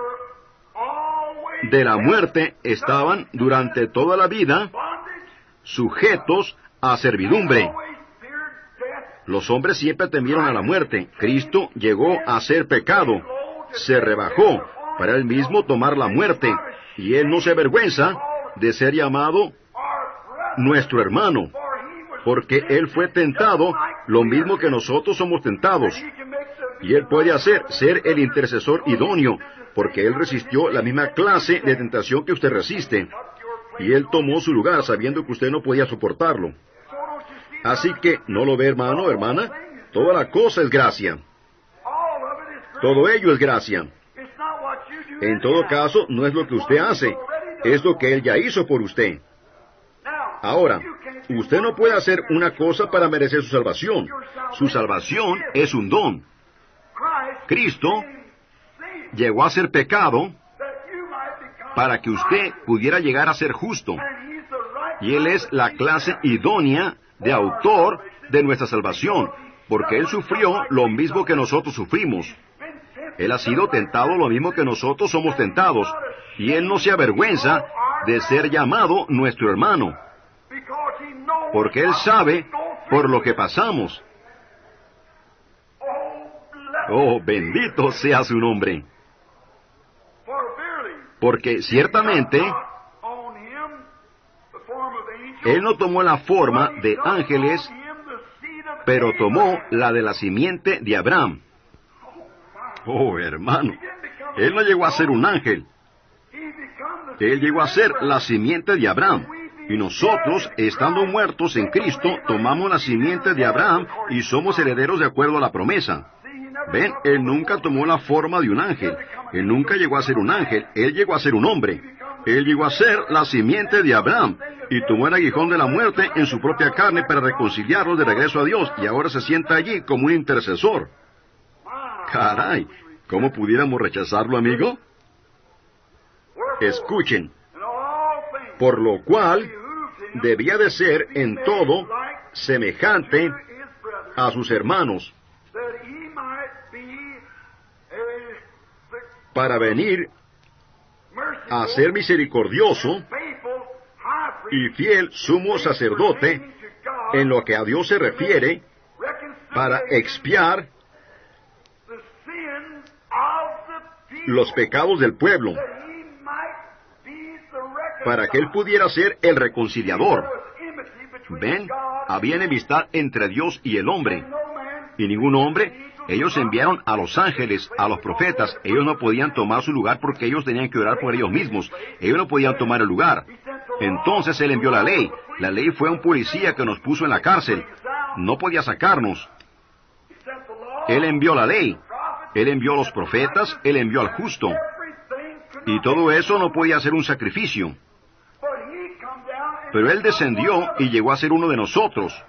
de la muerte estaban durante toda la vida sujetos a servidumbre. Los hombres siempre temieron a la muerte. Cristo llegó a ser pecado, se rebajó para Él mismo tomar la muerte, y Él no se avergüenza de ser llamado nuestro hermano, porque Él fue tentado lo mismo que nosotros somos tentados, y Él puede ser el intercesor idóneo, porque Él resistió la misma clase de tentación que usted resiste, y Él tomó su lugar sabiendo que usted no podía soportarlo. Así que, ¿no lo ve, hermano, hermana? Toda la cosa es gracia. Todo ello es gracia. En todo caso, no es lo que usted hace, es lo que Él ya hizo por usted. Ahora, usted no puede hacer una cosa para merecer su salvación. Su salvación es un don. Cristo llegó a ser pecado para que usted pudiera llegar a ser justo. Y Él es la clase idónea de autor de nuestra salvación, porque Él sufrió lo mismo que nosotros sufrimos. Él ha sido tentado lo mismo que nosotros somos tentados, y Él no se avergüenza de ser llamado nuestro hermano, porque Él sabe por lo que pasamos. Oh, bendito sea su nombre. Porque ciertamente Él no tomó la forma de ángeles, pero tomó la de la simiente de Abraham. Oh, hermano, Él no llegó a ser un ángel. Él llegó a ser la simiente de Abraham. Y nosotros, estando muertos en Cristo, tomamos la simiente de Abraham y somos herederos de acuerdo a la promesa. Ven, Él nunca tomó la forma de un ángel. Él nunca llegó a ser un ángel. Él llegó a ser un hombre. Él llegó a ser la simiente de Abraham y tomó el aguijón de la muerte en su propia carne para reconciliarlos de regreso a Dios, y ahora se sienta allí como un intercesor. Caray, ¿cómo pudiéramos rechazarlo, amigo? Escuchen, por lo cual debía de ser en todo semejante a sus hermanos, para venir a ser misericordioso y fiel sumo sacerdote en lo que a Dios se refiere, para expiar los pecados del pueblo, para que Él pudiera ser el reconciliador. Ven, había enemistad entre Dios y el hombre, y ningún hombre. Ellos enviaron a los ángeles, a los profetas. Ellos no podían tomar su lugar porque ellos tenían que orar por ellos mismos. Ellos no podían tomar el lugar. Entonces Él envió la ley. La ley fue un policía que nos puso en la cárcel. No podía sacarnos. Él envió la ley. Él envió a los profetas. Él envió al justo. Y todo eso no podía ser un sacrificio. Pero Él descendió y llegó a ser uno de nosotros.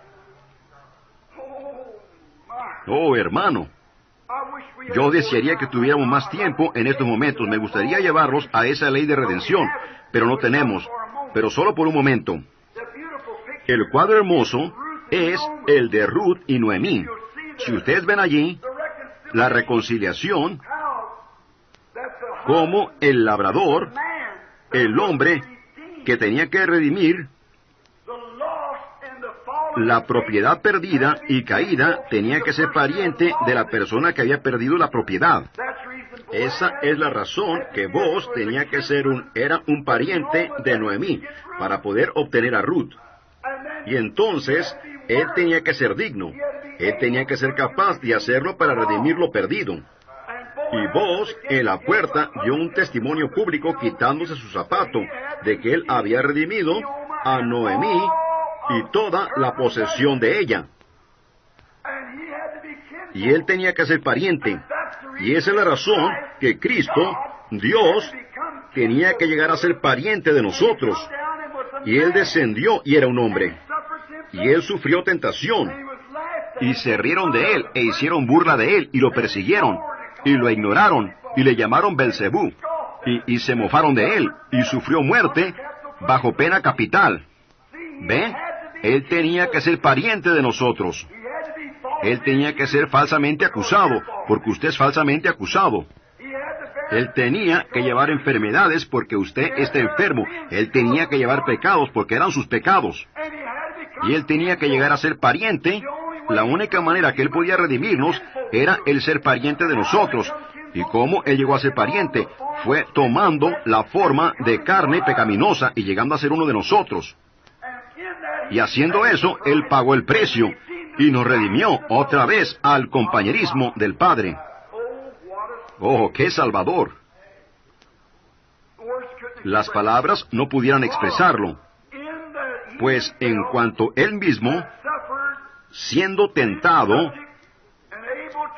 Oh, hermano, yo desearía que tuviéramos más tiempo en estos momentos. Me gustaría llevarlos a esa ley de redención, pero no tenemos. Pero solo por un momento. El cuadro hermoso es el de Ruth y Noemí. Si ustedes ven allí, la reconciliación, como el labrador, el hombre que tenía que redimir la propiedad perdida y caída, tenía que ser pariente de la persona que había perdido la propiedad. Esa es la razón que Boaz tenía que ser era un pariente de Noemí para poder obtener a Ruth. Y entonces, él tenía que ser digno. Él tenía que ser capaz de hacerlo para redimir lo perdido. Y Boaz en la puerta dio un testimonio público quitándose su zapato de que él había redimido a Noemí y toda la posesión de ella. Y él tenía que ser pariente. Y esa es la razón que Cristo, Dios, tenía que llegar a ser pariente de nosotros. Y Él descendió y era un hombre. Y Él sufrió tentación. Y se rieron de Él e hicieron burla de Él y lo persiguieron. Y lo ignoraron y le llamaron Belcebú. Y se mofaron de Él y sufrió muerte bajo pena capital. ¿Ve? Él tenía que ser pariente de nosotros. Él tenía que ser falsamente acusado, porque usted es falsamente acusado. Él tenía que llevar enfermedades porque usted está enfermo. Él tenía que llevar pecados porque eran sus pecados. Y Él tenía que llegar a ser pariente. La única manera que Él podía redimirnos era el ser pariente de nosotros. ¿Y cómo Él llegó a ser pariente? Fue tomando la forma de carne pecaminosa y llegando a ser uno de nosotros. Y haciendo eso, Él pagó el precio y nos redimió otra vez al compañerismo del Padre. ¡Oh, qué Salvador! Las palabras no pudieran expresarlo, pues en cuanto Él mismo, siendo tentado,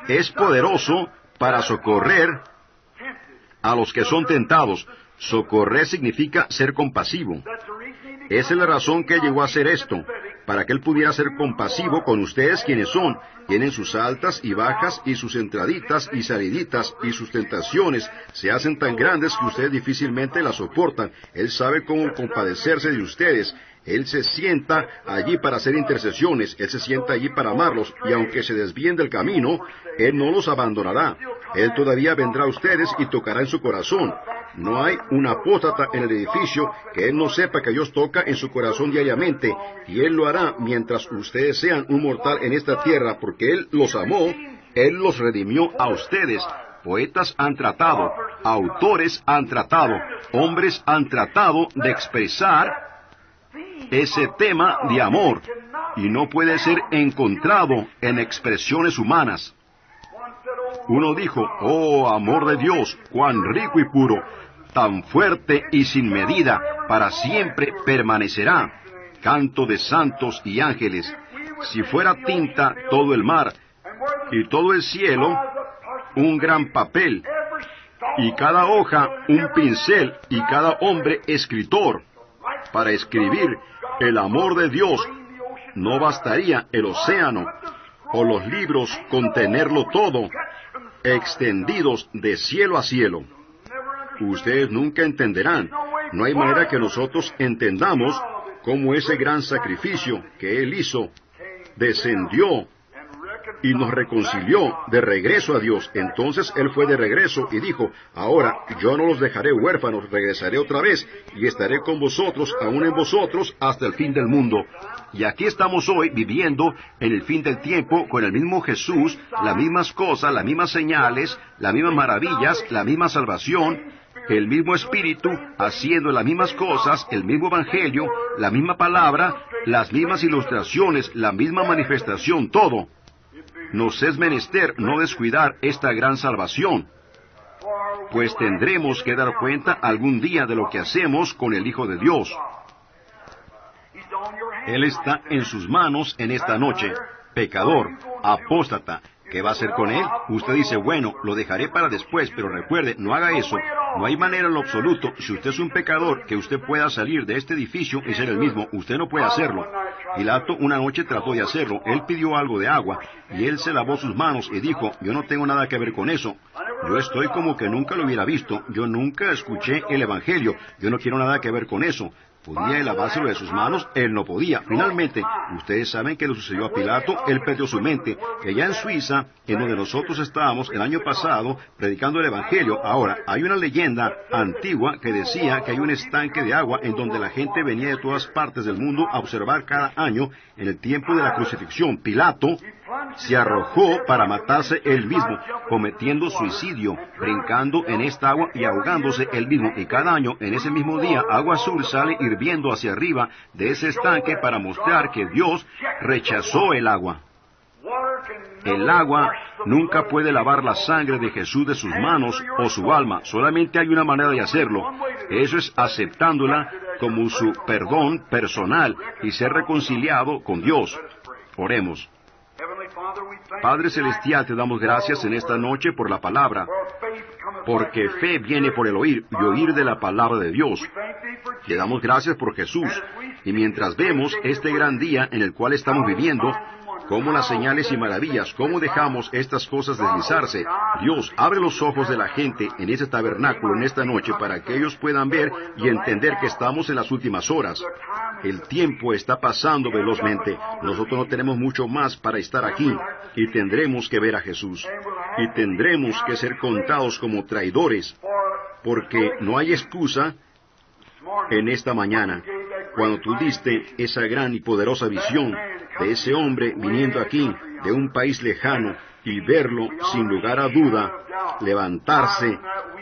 es poderoso para socorrer a los que son tentados. Socorrer significa ser compasivo. Esa es la razón que Él llegó a hacer esto, para que Él pudiera ser compasivo con ustedes quienes son. Tienen sus altas y bajas y sus entraditas y saliditas y sus tentaciones se hacen tan grandes que ustedes difícilmente las soportan. Él sabe cómo compadecerse de ustedes. Él se sienta allí para hacer intercesiones, Él se sienta allí para amarlos, y aunque se desvíen del camino, Él no los abandonará. Él todavía vendrá a ustedes y tocará en su corazón. No hay un apóstata en el edificio que Él no sepa que Dios toca en su corazón diariamente, y Él lo hará mientras ustedes sean un mortal en esta tierra, porque Él los amó, Él los redimió a ustedes. Poetas han tratado, autores han tratado, hombres han tratado de expresar ese tema de amor, y no puede ser encontrado en expresiones humanas. Uno dijo, oh amor de Dios, cuán rico y puro, tan fuerte y sin medida, para siempre permanecerá. Canto de santos y ángeles. Si fuera tinta todo el mar, y todo el cielo un gran papel, y cada hoja un pincel, y cada hombre escritor, para escribir el amor de Dios, no bastaría el océano o los libros contenerlo todo, extendidos de cielo a cielo. Ustedes nunca entenderán. No hay manera que nosotros entendamos cómo ese gran sacrificio que Él hizo descendió y nos reconcilió de regreso a Dios. Entonces Él fue de regreso y dijo, ahora yo no los dejaré huérfanos, regresaré otra vez y estaré con vosotros, aún en vosotros, hasta el fin del mundo. Y aquí estamos hoy viviendo en el fin del tiempo con el mismo Jesús, las mismas cosas, las mismas señales, las mismas maravillas, la misma salvación, el mismo Espíritu, haciendo las mismas cosas, el mismo Evangelio, la misma palabra, las mismas ilustraciones, la misma manifestación, todo. Nos es menester no descuidar esta gran salvación, pues tendremos que dar cuenta algún día de lo que hacemos con el Hijo de Dios. Él está en sus manos en esta noche, pecador, apóstata. ¿Qué va a hacer con él? Usted dice, bueno, lo dejaré para después, pero recuerde, no haga eso. No hay manera en lo absoluto, si usted es un pecador, que usted pueda salir de este edificio y ser el mismo. Usted no puede hacerlo. Pilato una noche trató de hacerlo. Él pidió algo de agua, y él se lavó sus manos y dijo, yo no tengo nada que ver con eso. Yo estoy como que nunca lo hubiera visto. Yo nunca escuché el Evangelio. Yo no quiero nada que ver con eso. ¿Podía él lavárselo de sus manos? Él no podía. Finalmente, ustedes saben que le sucedió a Pilato. Él perdió su mente. Que allá en Suiza, en donde nosotros estábamos el año pasado, predicando el Evangelio. Ahora, hay una leyenda antigua que decía que hay un estanque de agua en donde la gente venía de todas partes del mundo a observar cada año en el tiempo de la crucifixión. Pilato se arrojó para matarse él mismo, cometiendo suicidio, brincando en esta agua y ahogándose él mismo. Y cada año, en ese mismo día, agua azul sale hirviendo hacia arriba de ese estanque para mostrar que Dios rechazó el agua. El agua nunca puede lavar la sangre de Jesús de sus manos o su alma. Solamente hay una manera de hacerlo. Eso es aceptándola como su perdón personal y ser reconciliado con Dios. Oremos. Padre Celestial, te damos gracias en esta noche por la palabra, porque fe viene por el oír, y oír de la palabra de Dios. Te damos gracias por Jesús, y mientras vemos este gran día en el cual estamos viviendo, cómo las señales y maravillas, cómo dejamos estas cosas deslizarse. Dios, abre los ojos de la gente en ese tabernáculo en esta noche para que ellos puedan ver y entender que estamos en las últimas horas. El tiempo está pasando velozmente. Nosotros no tenemos mucho más para estar aquí, y tendremos que ver a Jesús. Y tendremos que ser contados como traidores, porque no hay excusa en esta mañana, cuando tú diste esa gran y poderosa visión de ese hombre viniendo aquí de un país lejano y verlo, sin lugar a duda, levantarse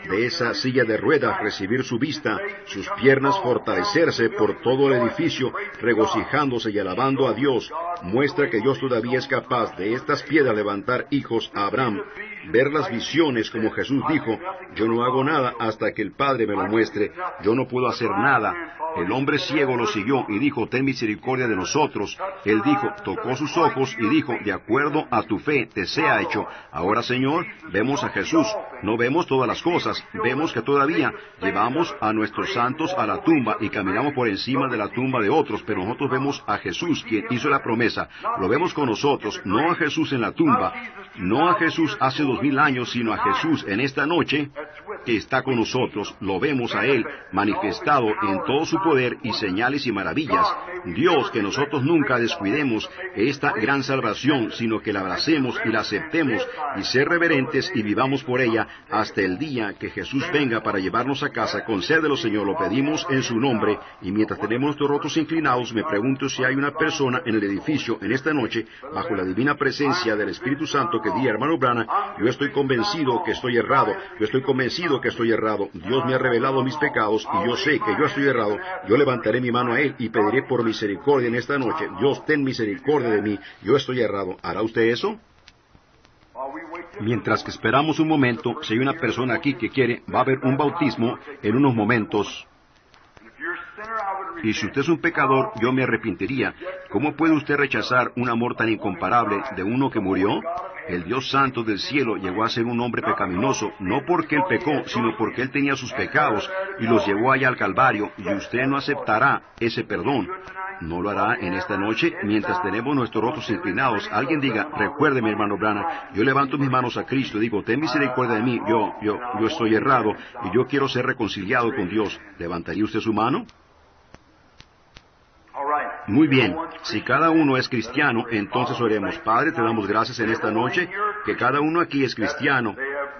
de esa silla de ruedas, recibir su vista, sus piernas fortalecerse por todo el edificio, regocijándose y alabando a Dios, muestra que Dios todavía es capaz de estas piedras levantar hijos a Abraham. Ver las visiones como Jesús dijo, yo no hago nada hasta que el Padre me lo muestre, yo no puedo hacer nada. El hombre ciego lo siguió y dijo, ten misericordia de nosotros. Él dijo, tocó sus ojos y dijo, de acuerdo a tu fe te sea hecho. Ahora, Señor, vemos a Jesús, no vemos todas las cosas, vemos que todavía llevamos a nuestros santos a la tumba y caminamos por encima de la tumba de otros, pero nosotros vemos a Jesús, quien hizo la promesa. Lo vemos con nosotros, no a Jesús en la tumba, no a Jesús hace 2000 años, sino a Jesús en esta noche, que está con nosotros. Lo vemos a Él manifestado en todo su poder y señales y maravillas. Dios, que nosotros nunca descuidemos esta gran salvación, sino que la abracemos y la aceptemos y ser reverentes y vivamos por ella hasta el día que Jesús venga para llevarnos a casa. Concédelo, Señor, lo pedimos en su nombre. Y mientras tenemos nuestros rostros inclinados, me pregunto si hay una persona en el edificio en esta noche, bajo la divina presencia del Espíritu Santo, que diga, hermano Branham, yo estoy convencido que estoy errado, yo estoy convencido que estoy errado. Dios me ha revelado mis pecados y yo sé que yo estoy errado. Yo levantaré mi mano a Él y pediré por misericordia en esta noche. Dios, ten misericordia de mí, yo estoy errado. ¿Hará usted eso? Mientras que esperamos un momento, si hay una persona aquí que quiere, va a haber un bautismo en unos momentos. Y si usted es un pecador, yo me arrepentiría. ¿Cómo puede usted rechazar un amor tan incomparable de uno que murió? El Dios Santo del cielo llegó a ser un hombre pecaminoso, no porque Él pecó, sino porque Él tenía sus pecados y los llevó allá al Calvario, y usted no aceptará ese perdón. ¿No lo hará en esta noche? Mientras tenemos nuestros rostros inclinados, alguien diga, recuérdeme, hermano Branham, yo levanto mis manos a Cristo y digo, ten misericordia de mí, yo estoy errado y yo quiero ser reconciliado con Dios. ¿Levantaría usted su mano? Muy bien, si cada uno es cristiano, entonces oremos. Padre, te damos gracias en esta noche, que cada uno aquí es cristiano,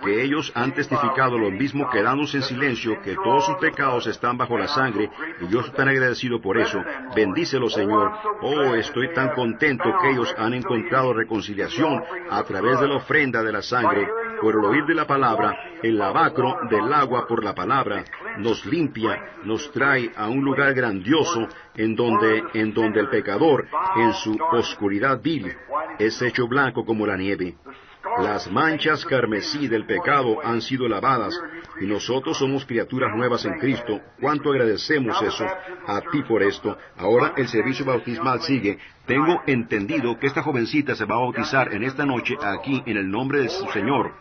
que ellos han testificado lo mismo quedándose en silencio, que todos sus pecados están bajo la sangre, y yo estoy tan agradecido por eso. Bendícelo, Señor. Oh, estoy tan contento que ellos han encontrado reconciliación a través de la ofrenda de la sangre, por el oír de la palabra. El lavacro del agua por la palabra nos limpia, nos trae a un lugar grandioso en donde el pecador, en su oscuridad vil, es hecho blanco como la nieve. Las manchas carmesí del pecado han sido lavadas, y nosotros somos criaturas nuevas en Cristo. ¿Cuánto agradecemos eso a ti por esto? Ahora el servicio bautismal sigue. Tengo entendido que esta jovencita se va a bautizar en esta noche aquí en el nombre de su Señor.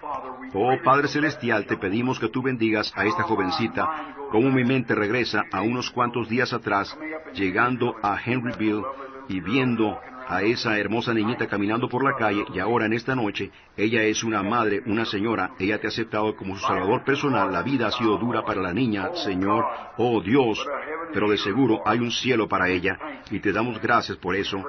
Oh Padre Celestial, te pedimos que tú bendigas a esta jovencita, como mi mente regresa a unos cuantos días atrás, llegando a Henryville y viendo a esa hermosa niñita caminando por la calle, y ahora en esta noche, ella es una madre, una señora, ella te ha aceptado como su salvador personal. La vida ha sido dura para la niña, Señor, oh Dios, pero de seguro hay un cielo para ella, y te damos gracias por eso.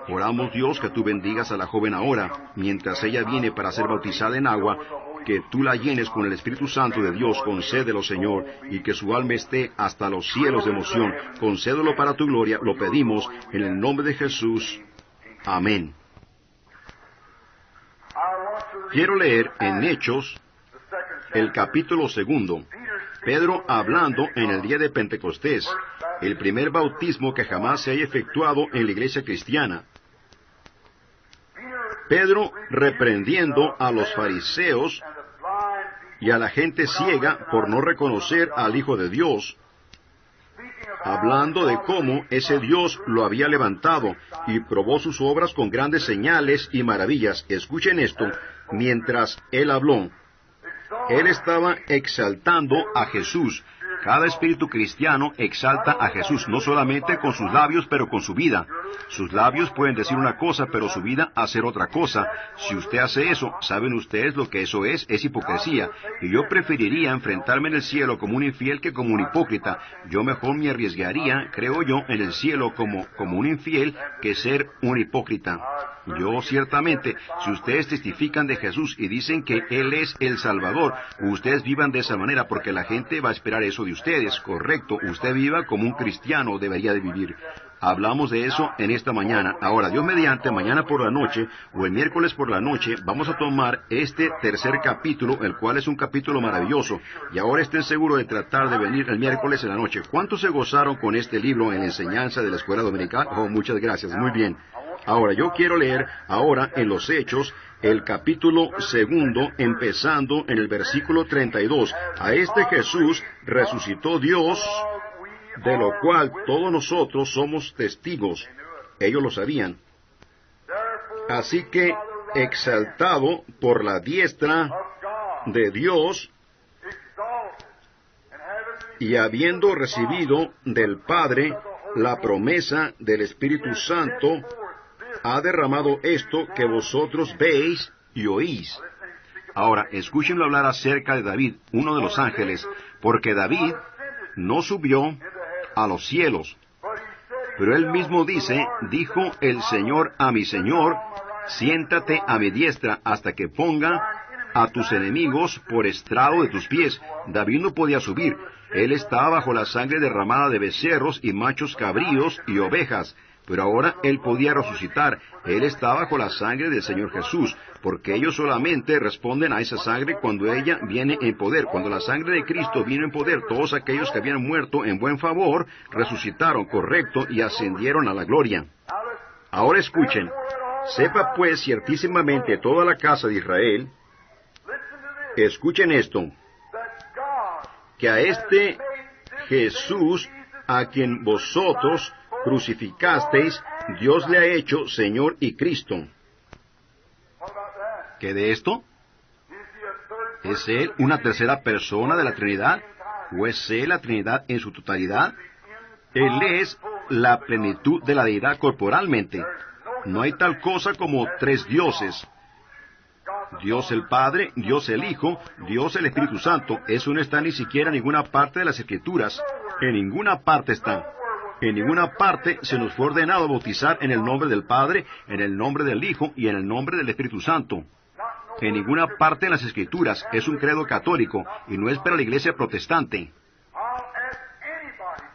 Oramos, Dios, que tú bendigas a la joven ahora, mientras ella viene para ser bautizada en agua, que tú la llenes con el Espíritu Santo de Dios. Concédelo, Señor, y que su alma esté hasta los cielos de emoción. Concédelo para tu gloria, lo pedimos en el nombre de Jesús. Amén. Quiero leer en Hechos, el capítulo 2, Pedro hablando en el día de Pentecostés, el primer bautismo que jamás se haya efectuado en la iglesia cristiana. Pedro reprendiendo a los fariseos y a la gente ciega por no reconocer al Hijo de Dios, hablando de cómo ese Dios lo había levantado y probó sus obras con grandes señales y maravillas. Escuchen esto, mientras él habló, él estaba exaltando a Jesús. Cada espíritu cristiano exalta a Jesús, no solamente con sus labios, pero con su vida. Sus labios pueden decir una cosa, pero su vida hacer otra cosa. Si usted hace eso, ¿saben ustedes lo que eso es? Es hipocresía. Y yo preferiría enfrentarme en el cielo como un infiel que como un hipócrita. Yo mejor me arriesgaría, creo yo, en el cielo como un infiel que ser un hipócrita. Yo ciertamente, si ustedes testifican de Jesús y dicen que Él es el Salvador, ustedes vivan de esa manera porque la gente va a esperar eso de ustedes, correcto. Usted viva como un cristiano debería de vivir. Hablamos de eso en esta mañana. Ahora, Dios mediante, mañana por la noche o el miércoles por la noche, vamos a tomar este tercer capítulo, el cual es un capítulo maravilloso. Y ahora estén seguros de tratar de venir el miércoles en la noche. ¿Cuántos se gozaron con este libro en la enseñanza de la escuela dominical? Oh, muchas gracias. Muy bien. Ahora, yo quiero leer ahora en los Hechos el capítulo 2, empezando en el versículo 32. A este Jesús resucitó Dios, de lo cual todos nosotros somos testigos. Ellos lo sabían. Así que, exaltado por la diestra de Dios, y habiendo recibido del Padre la promesa del Espíritu Santo, ha derramado esto que vosotros veis y oís. Ahora, escúchenlo hablar acerca de David, uno de los ángeles, porque David no subió a los cielos, pero él mismo dijo el Señor a mi Señor, siéntate a mi diestra hasta que ponga a tus enemigos por estrado de tus pies. David no podía subir, él estaba bajo la sangre derramada de becerros y machos cabríos y ovejas, pero ahora él podía resucitar. Él está bajo la sangre del Señor Jesús, porque ellos solamente responden a esa sangre cuando ella viene en poder. Cuando la sangre de Cristo vino en poder, todos aquellos que habían muerto en buen favor, resucitaron, correcto, y ascendieron a la gloria. Ahora escuchen, sepa pues ciertísimamente toda la casa de Israel, escuchen esto, que a este Jesús, a quien vosotros crucificasteis, Dios le ha hecho Señor y Cristo. ¿Qué de esto? ¿Es Él una tercera persona de la Trinidad? ¿O es Él la Trinidad en su totalidad? Él es la plenitud de la deidad corporalmente. No hay tal cosa como tres dioses. Dios el Padre, Dios el Hijo, Dios el Espíritu Santo. Eso no está ni siquiera en ninguna parte de las Escrituras. En ninguna parte está. En ninguna parte se nos fue ordenado bautizar en el nombre del Padre, en el nombre del Hijo y en el nombre del Espíritu Santo. En ninguna parte en las Escrituras. Es un credo católico y no es para la iglesia protestante.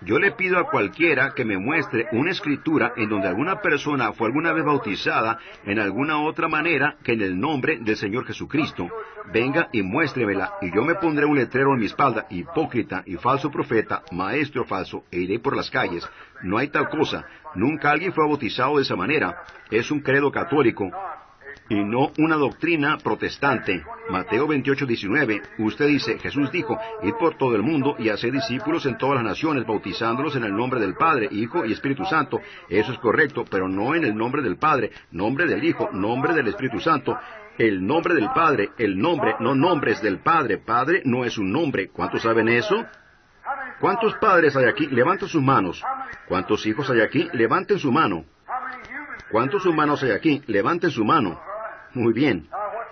Yo le pido a cualquiera que me muestre una escritura en donde alguna persona fue alguna vez bautizada en alguna otra manera que en el nombre del Señor Jesucristo. Venga y muéstremela, y yo me pondré un letrero en mi espalda, hipócrita y falso profeta, maestro falso, e iré por las calles. No hay tal cosa. Nunca alguien fue bautizado de esa manera. Es un credo católico y no una doctrina protestante. Mateo 28:19, usted dice, Jesús dijo, id por todo el mundo y haced discípulos en todas las naciones, bautizándolos en el nombre del Padre, Hijo y Espíritu Santo. Eso es correcto, pero no en el nombre del Padre, nombre del Hijo, nombre del Espíritu Santo. El nombre del Padre, el nombre, no nombres del Padre. Padre no es un nombre. ¿Cuántos saben eso? ¿Cuántos padres hay aquí? Levanten sus manos. ¿Cuántos hijos hay aquí? Levanten su mano. ¿Cuántos humanos hay aquí? Levanten su mano. Muy bien.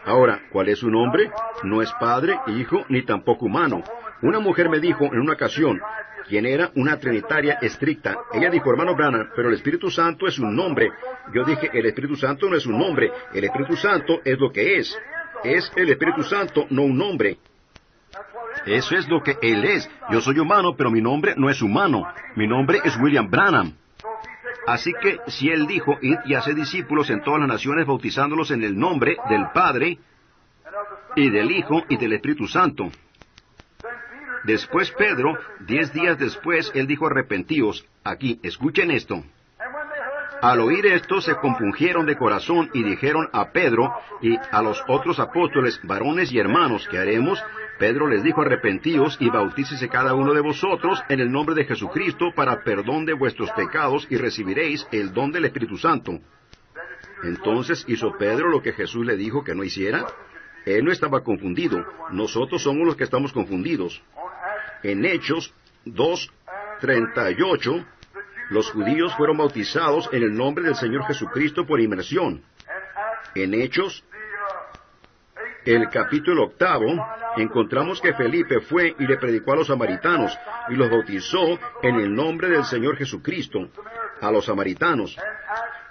Ahora, ¿cuál es su nombre? No es padre, hijo, ni tampoco humano. Una mujer me dijo en una ocasión, quien era una trinitaria estricta. Ella dijo, hermano Branham, pero el Espíritu Santo es un nombre. Yo dije, el Espíritu Santo no es un nombre. El Espíritu Santo es lo que es. Es el Espíritu Santo, no un nombre. Eso es lo que Él es. Yo soy humano, pero mi nombre no es humano. Mi nombre es William Branham. Así que, si Él dijo, id y haced discípulos en todas las naciones, bautizándolos en el nombre del Padre, y del Hijo, y del Espíritu Santo. Después Pedro, 10 días después, él dijo, arrepentíos. Aquí, escuchen esto. Al oír esto, se compungieron de corazón y dijeron a Pedro y a los otros apóstoles, varones y hermanos, ¿qué haremos? Pedro les dijo, arrepentíos y bautícese cada uno de vosotros en el nombre de Jesucristo para perdón de vuestros pecados y recibiréis el don del Espíritu Santo. Entonces hizo Pedro lo que Jesús le dijo que no hiciera. Él no estaba confundido. Nosotros somos los que estamos confundidos. En Hechos 2:38, los judíos fueron bautizados en el nombre del Señor Jesucristo por inmersión. En Hechos, el capítulo 8, encontramos que Felipe fue y le predicó a los samaritanos y los bautizó en el nombre del Señor Jesucristo, a los samaritanos.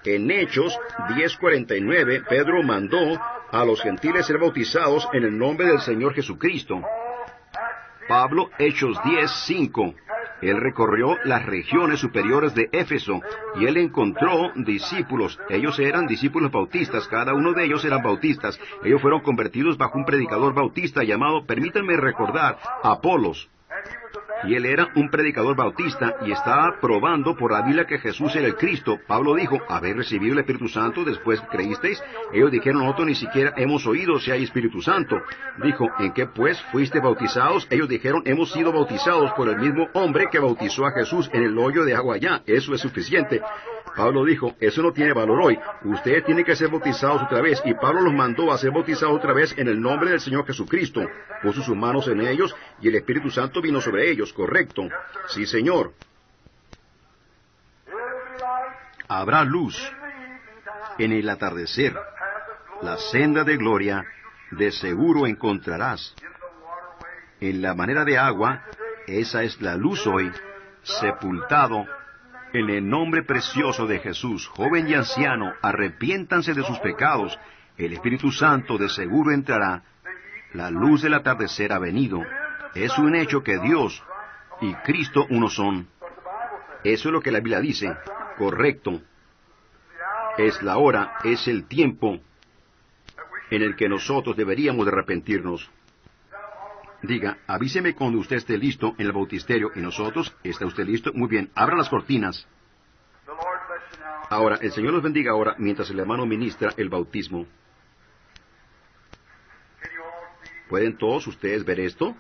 En Hechos 10:49, Pedro mandó a los gentiles ser bautizados en el nombre del Señor Jesucristo. Pablo, Hechos 10:5. Él recorrió las regiones superiores de Éfeso y él encontró discípulos. Ellos eran discípulos bautistas, cada uno de ellos eran bautistas. Ellos fueron convertidos bajo un predicador bautista llamado, permítanme recordar, Apolos. Y él era un predicador bautista y estaba probando por la Biblia que Jesús era el Cristo. Pablo dijo, ¿habéis recibido el Espíritu Santo después que creísteis? Ellos dijeron, nosotros ni siquiera hemos oído si hay Espíritu Santo. Dijo, ¿en qué pues fuiste bautizados? Ellos dijeron, hemos sido bautizados por el mismo hombre que bautizó a Jesús en el hoyo de agua allá. Eso es suficiente. Pablo dijo, eso no tiene valor hoy. Ustedes tienen que ser bautizados otra vez. Y Pablo los mandó a ser bautizados otra vez en el nombre del Señor Jesucristo. Puso sus manos en ellos y el Espíritu Santo vino sobre ellos. Correcto. Sí, Señor. Habrá luz en el atardecer. La senda de gloria de seguro encontrarás. En la manera de agua, esa es la luz hoy, sepultado en el nombre precioso de Jesús. Joven y anciano, arrepiéntanse de sus pecados. El Espíritu Santo de seguro entrará. La luz del atardecer ha venido. Es un hecho que Dios y Cristo uno son. Eso es lo que la Biblia dice. Correcto. Es la hora, es el tiempo en el que nosotros deberíamos de arrepentirnos. Diga, avíseme cuando usted esté listo en el bautisterio. ¿Y nosotros? ¿Está usted listo? Muy bien, abra las cortinas. Ahora, el Señor los bendiga ahora mientras el hermano ministra el bautismo. ¿Pueden todos ustedes ver esto?